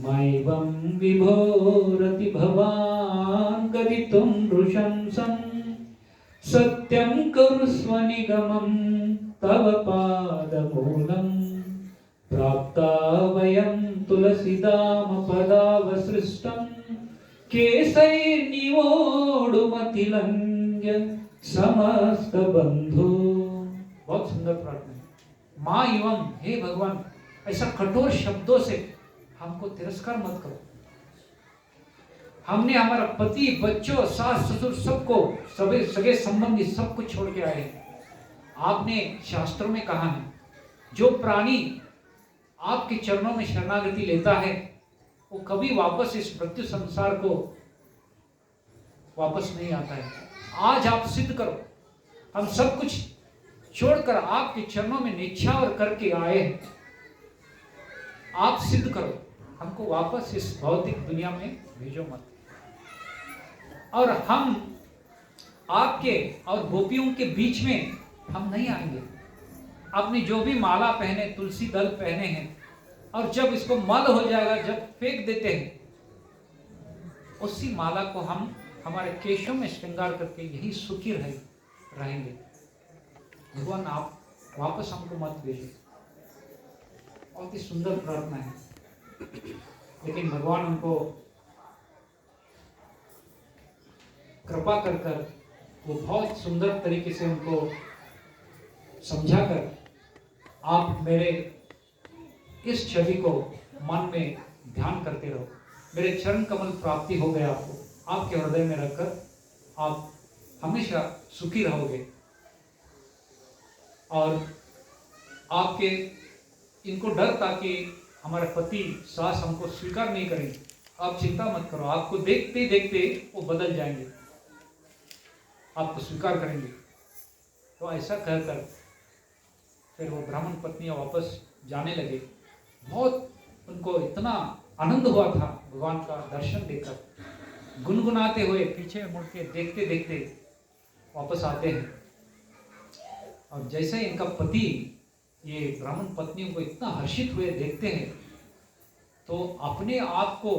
माइवं विभोरति भवान् गदितुं नृशंसं सत्यं करुष्व निगमं तव पादमूलं। प्राप्ता वयं तुलसीदाम पदावसृष्टं केसैर्निवोढुमतिलङ्घ्य समस्त बंधु। बहुत सुंदर प्रार्थना है। माँ एवं हे भगवान, ऐसा कठोर शब्दों से हमको तिरस्कार मत करो। हमने हमारा पति, बच्चों, सास ससुर सबको, सभी सगे संबंधी सब कुछ छोड़ के आए। आपने शास्त्रों में कहा है जो प्राणी आपके चरणों में शरणागति लेता है वो कभी वापस इस मृत्यु संसार को वापस नहीं आता है। आज आप सिद्ध करो, हम सब कुछ छोड़कर आपके चरणों में निछावर करके आए हैं। आप सिद्ध करो, हमको वापस इस भौतिक दुनिया में भेजो मत। और हम आपके और गोपियों के बीच में हम नहीं आएंगे। आपने जो भी माला पहने, तुलसी दल पहने हैं, और जब इसको मल हो जाएगा, जब फेंक देते हैं, उसी माला को हम हमारे केशों में श्रृंगार करके यही सुखी रहेंगे। भगवान आप वापस हमको मत भेजिए। बहुत ही सुंदर प्रार्थना है, लेकिन भगवान उनको कृपा कर कर वो बहुत सुंदर तरीके से उनको समझाकर, आप मेरे इस छवि को मन में ध्यान करते रहो, मेरे चरण कमल प्राप्ति हो गया आपको, आपके हृदय में रखकर आप हमेशा सुखी रहोगे। और आपके इनको डर था कि हमारे पति सास हमको स्वीकार नहीं करेंगे, आप चिंता मत करो, आपको देखते देखते वो बदल जाएंगे, आपको स्वीकार करेंगे। तो ऐसा कहकर फिर वो ब्राह्मण पत्नियां वापस जाने लगे। बहुत उनको इतना आनंद हुआ था भगवान का दर्शन देकर, गुनगुनाते हुए पीछे मुड़ के देखते देखते वापस आते हैं। और जैसे इनका पति ये ब्राह्मण पत्नियों को इतना हर्षित हुए देखते हैं तो अपने आप को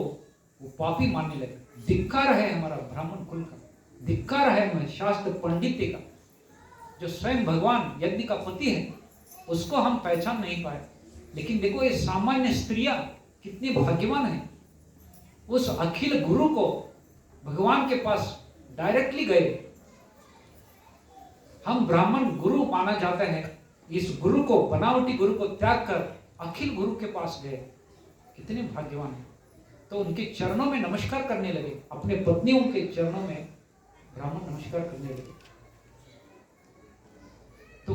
वो पापी मानने लगे। धिक्कार है हमारा ब्राह्मण कुल का, धिक्कार है हमें शास्त्र पंडित्य का। जो स्वयं भगवान यज्ञ का पति है उसको हम पहचान नहीं पाए, लेकिन देखो ये सामान्य स्त्रियां कितनी भाग्यवान हैं, उस अखिल गुरु को भगवान के पास डायरेक्टली गए। हम ब्राह्मण गुरु माना जाता है, इस गुरु को, बनावटी गुरु को त्याग कर अखिल गुरु के पास गए, कितने भाग्यवान हैं। तो उनके चरणों में नमस्कार करने लगे, अपने पत्नियों के चरणों में ब्राह्मण नमस्कार करने लगे। तो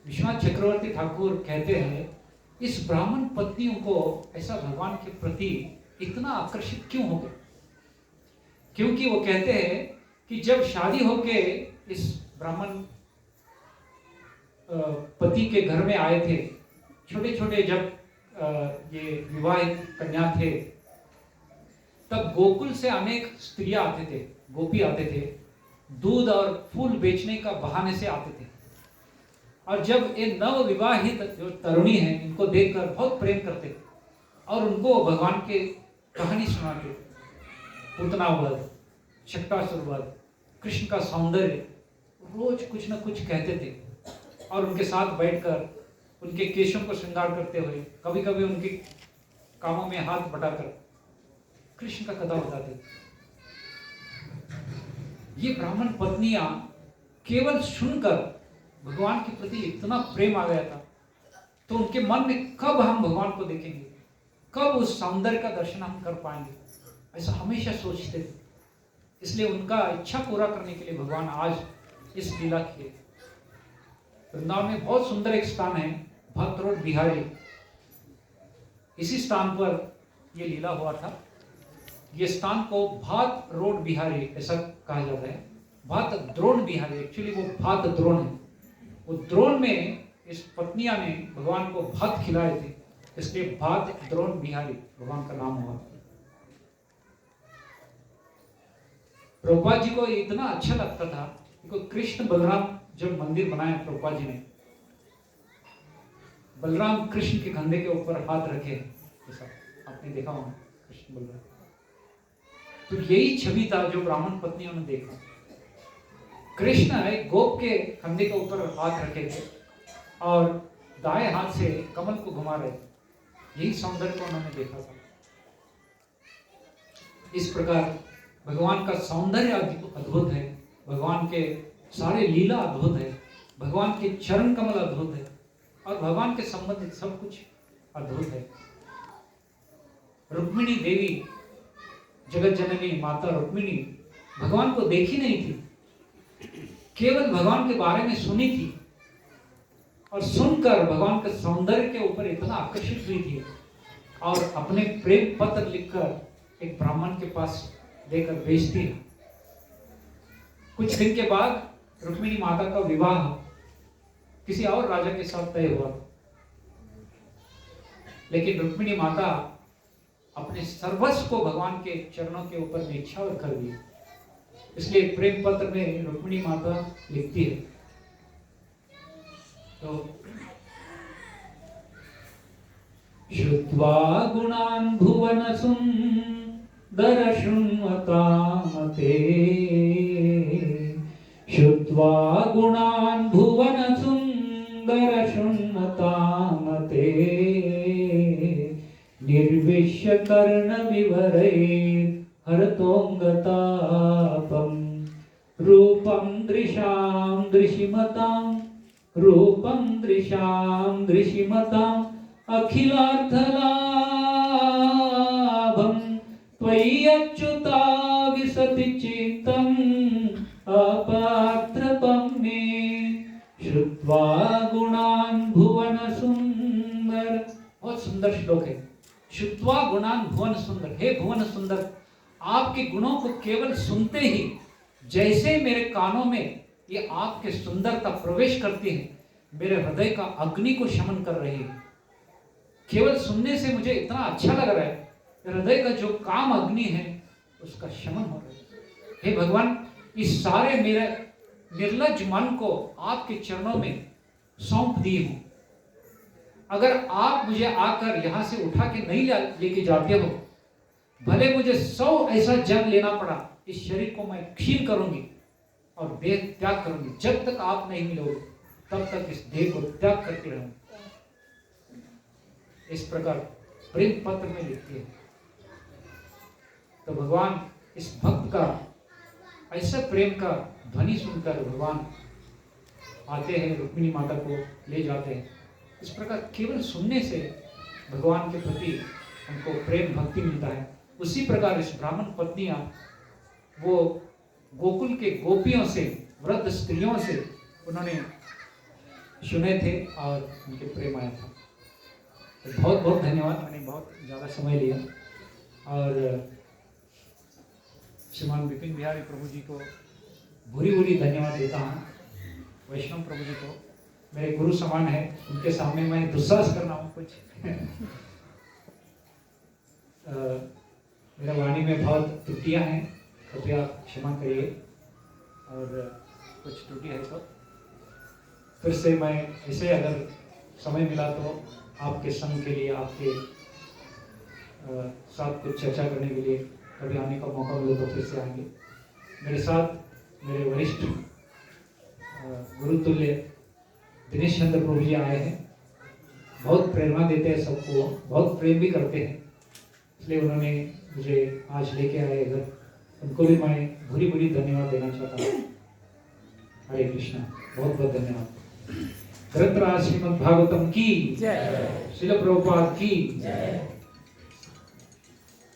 विश्वनाथ चक्रवर्ती ठाकुर कहते हैं इस ब्राह्मण पत्नियों को ऐसा भगवान के प्रति इतना आकर्षित क्यों हो गए? क्योंकि वो कहते हैं कि जब शादी होके इस ब्राह्मण पति के घर में आए थे, छोटे छोटे जब ये विवाहित कन्या थे, तब गोकुल से अनेक स्त्रियां आते थे, गोपी आते थे, दूध और फूल बेचने का बहाने से आते थे। और जब ये नव विवाहित जो तरुणी हैं इनको देखकर बहुत प्रेम करते थे और उनको भगवान के कहानी सुनाते, पूतना वध, शक्तासुर वध, कृष्ण का सौंदर्य, रोज कुछ न कुछ कहते थे और उनके साथ बैठकर उनके केशों को श्रृंगार करते हुए, कभी कभी उनके कामों में हाथ बटाकर कृष्ण का कथा बताते। ये ब्राह्मण पत्नियां केवल सुनकर भगवान के प्रति इतना प्रेम आ गया था, तो उनके मन में कब हम भगवान को देखेंगे, कब उस सौंदर्य का दर्शन हम कर पाएंगे, ऐसा हमेशा सोचते थे। इसलिए उनका इच्छा पूरा करने के लिए भगवान आज इस लीला किए। वृंदावन में बहुत सुंदर एक स्थान है, भक्त रोड बिहारी। इसी स्थान पर यह लीला हुआ था। ये स्थान को भात रोड बिहारी ऐसा कहा जाता है। भात द्रोण बिहारी, एक्चुअली वो भात द्रोण है। वो द्रोण में इस पत्नियां ने भगवान को भात खिलाए थे, इसलिए भात द्रोण बिहारी भगवान का नाम हुआ। प्रभुपाद जी को इतना अच्छा लगता था कि कृष्ण बलराम जब मंदिर बनाया प्रभुपाद जी ने, बलराम कृष्ण के कंधे के ऊपर हाथ रखे, ऐसा आपने देखा होगा कृष्ण बलराम। तो यही छवि था जो ब्राह्मण पत्नियों ने देखा। कृष्ण एक गोप के कंधे के ऊपर हाथ रखे थे और दाएं हाथ से कमल को घुमा रहे थे। यही सौंदर्य को उन्होंने देखा था। इस प्रकार भगवान का सौंदर्य अद्भुत है, भगवान के सारे लीला अद्भुत है, भगवान के चरण कमल अद्भुत है और भगवान के संबंधित सब कुछ अद्भुत है। रुक्मिणी देवी, जगत जननी माता रुक्मिणी भगवान को देखी नहीं थी, केवल भगवान के बारे में सुनी थी और सुनकर भगवान के सौंदर्य के ऊपर इतना आकर्षित हुई थी और अपने प्रेम पत्र लिखकर एक ब्राह्मण के पास देकर भेजती है। कुछ दिन के बाद रुक्मिणी माता का विवाह किसी और राजा के साथ तय हुआ, लेकिन रुक्मिणी माता अपने सर्वस्व को भगवान के चरणों के ऊपर न्यौछावर कर दिया। इसलिए प्रेम पत्र में रुक्मिणी माता लिखती है, तो श्रुत्वा गुणान् भुवन सुंदर शृण्वतामते, श्रुत्वा गुणान् भुवन सुंदर शृण्वतामते, निर्विश्य कर्ण विवरै हरतोंगतापम, रूपं दृशां दृशिमतां, रूपं दृशां दृशिमतां, अखिलार्थलाभं त्वयि अच्युता विसति चित्तम् अपात्रपं मे, श्रुत्वा गुणान् भुवन सुंदर। बहुत सुंदर श्लोक है। श्रुत्वा गुणान् भुवन सुंदर, हे भुवन सुंदर, आपके गुणों को केवल सुनते ही जैसे मेरे कानों में ये आपके सुंदरता प्रवेश करती है, मेरे हृदय का अग्नि को शमन कर रही है। केवल सुनने से मुझे इतना अच्छा लग रहा है, हृदय का जो काम अग्नि है उसका शमन हो रहा है। हे भगवान, इस सारे मेरे निर्लज मन को आपके चरणों में सौंप दी हूं। अगर आप मुझे आकर यहां से उठा के नहीं लेके जाते हो, भले मुझे 100 ऐसा जन्म लेना पड़ा, इस शरीर को मैं क्षीण करूंगी और देह त्याग करूंगी। जब तक आप नहीं मिलोगे तब तक इस देह को त्याग करके रहूंगी। इस प्रकार प्रेम पत्र में लिखती है। तो भगवान इस भक्त का ऐसा प्रेम का ध्वनि सुनकर भगवान आते हैं, रुक्मिणी माता को ले जाते हैं। इस प्रकार केवल सुनने से भगवान के प्रति हमको प्रेम भक्ति मिलता है। उसी प्रकार इस ब्राह्मण पत्नियां वो गोकुल के गोपियों से, वृद्ध स्त्रियों से उन्होंने सुने थे और उनके प्रेम आया था। तो बहुत बहुत धन्यवाद, मैंने बहुत ज़्यादा समय लिया और श्रीमान विपिन बिहारी प्रभु जी को भूरी भूरी धन्यवाद देता हूँ। वैष्णव प्रभु जी को मेरे गुरु समान है, उनके सामने मैं दुस्साहस कर रहा हूँ कुछ मेरा वाणी में बहुत त्रुटियां हैं, कृपया क्षमा करिए और कुछ त्रुटि है तो फिर से मैं ऐसे अगर समय मिला तो आपके संग के लिए, आपके साथ कुछ चर्चा करने के लिए कभी आने का मौका मिले तो फिर से आएंगे। मेरे साथ मेरे वरिष्ठ गुरुतुल्य दिनेश चंद्र प्रभु जी आए हैं, बहुत प्रेरणा देते हैं सबको, बहुत प्रेम भी करते हैं, इसलिए उन्होंने मुझे आज लेके आए इधर। उनको भी मैं भूरी भूरी धन्यवाद देना चाहता हूँ। हरे कृष्णा, बहुत बहुत धन्यवाद। ग्रंथराज श्रीमद् भागवतम की जय, श्रील प्रभुपाद की जय।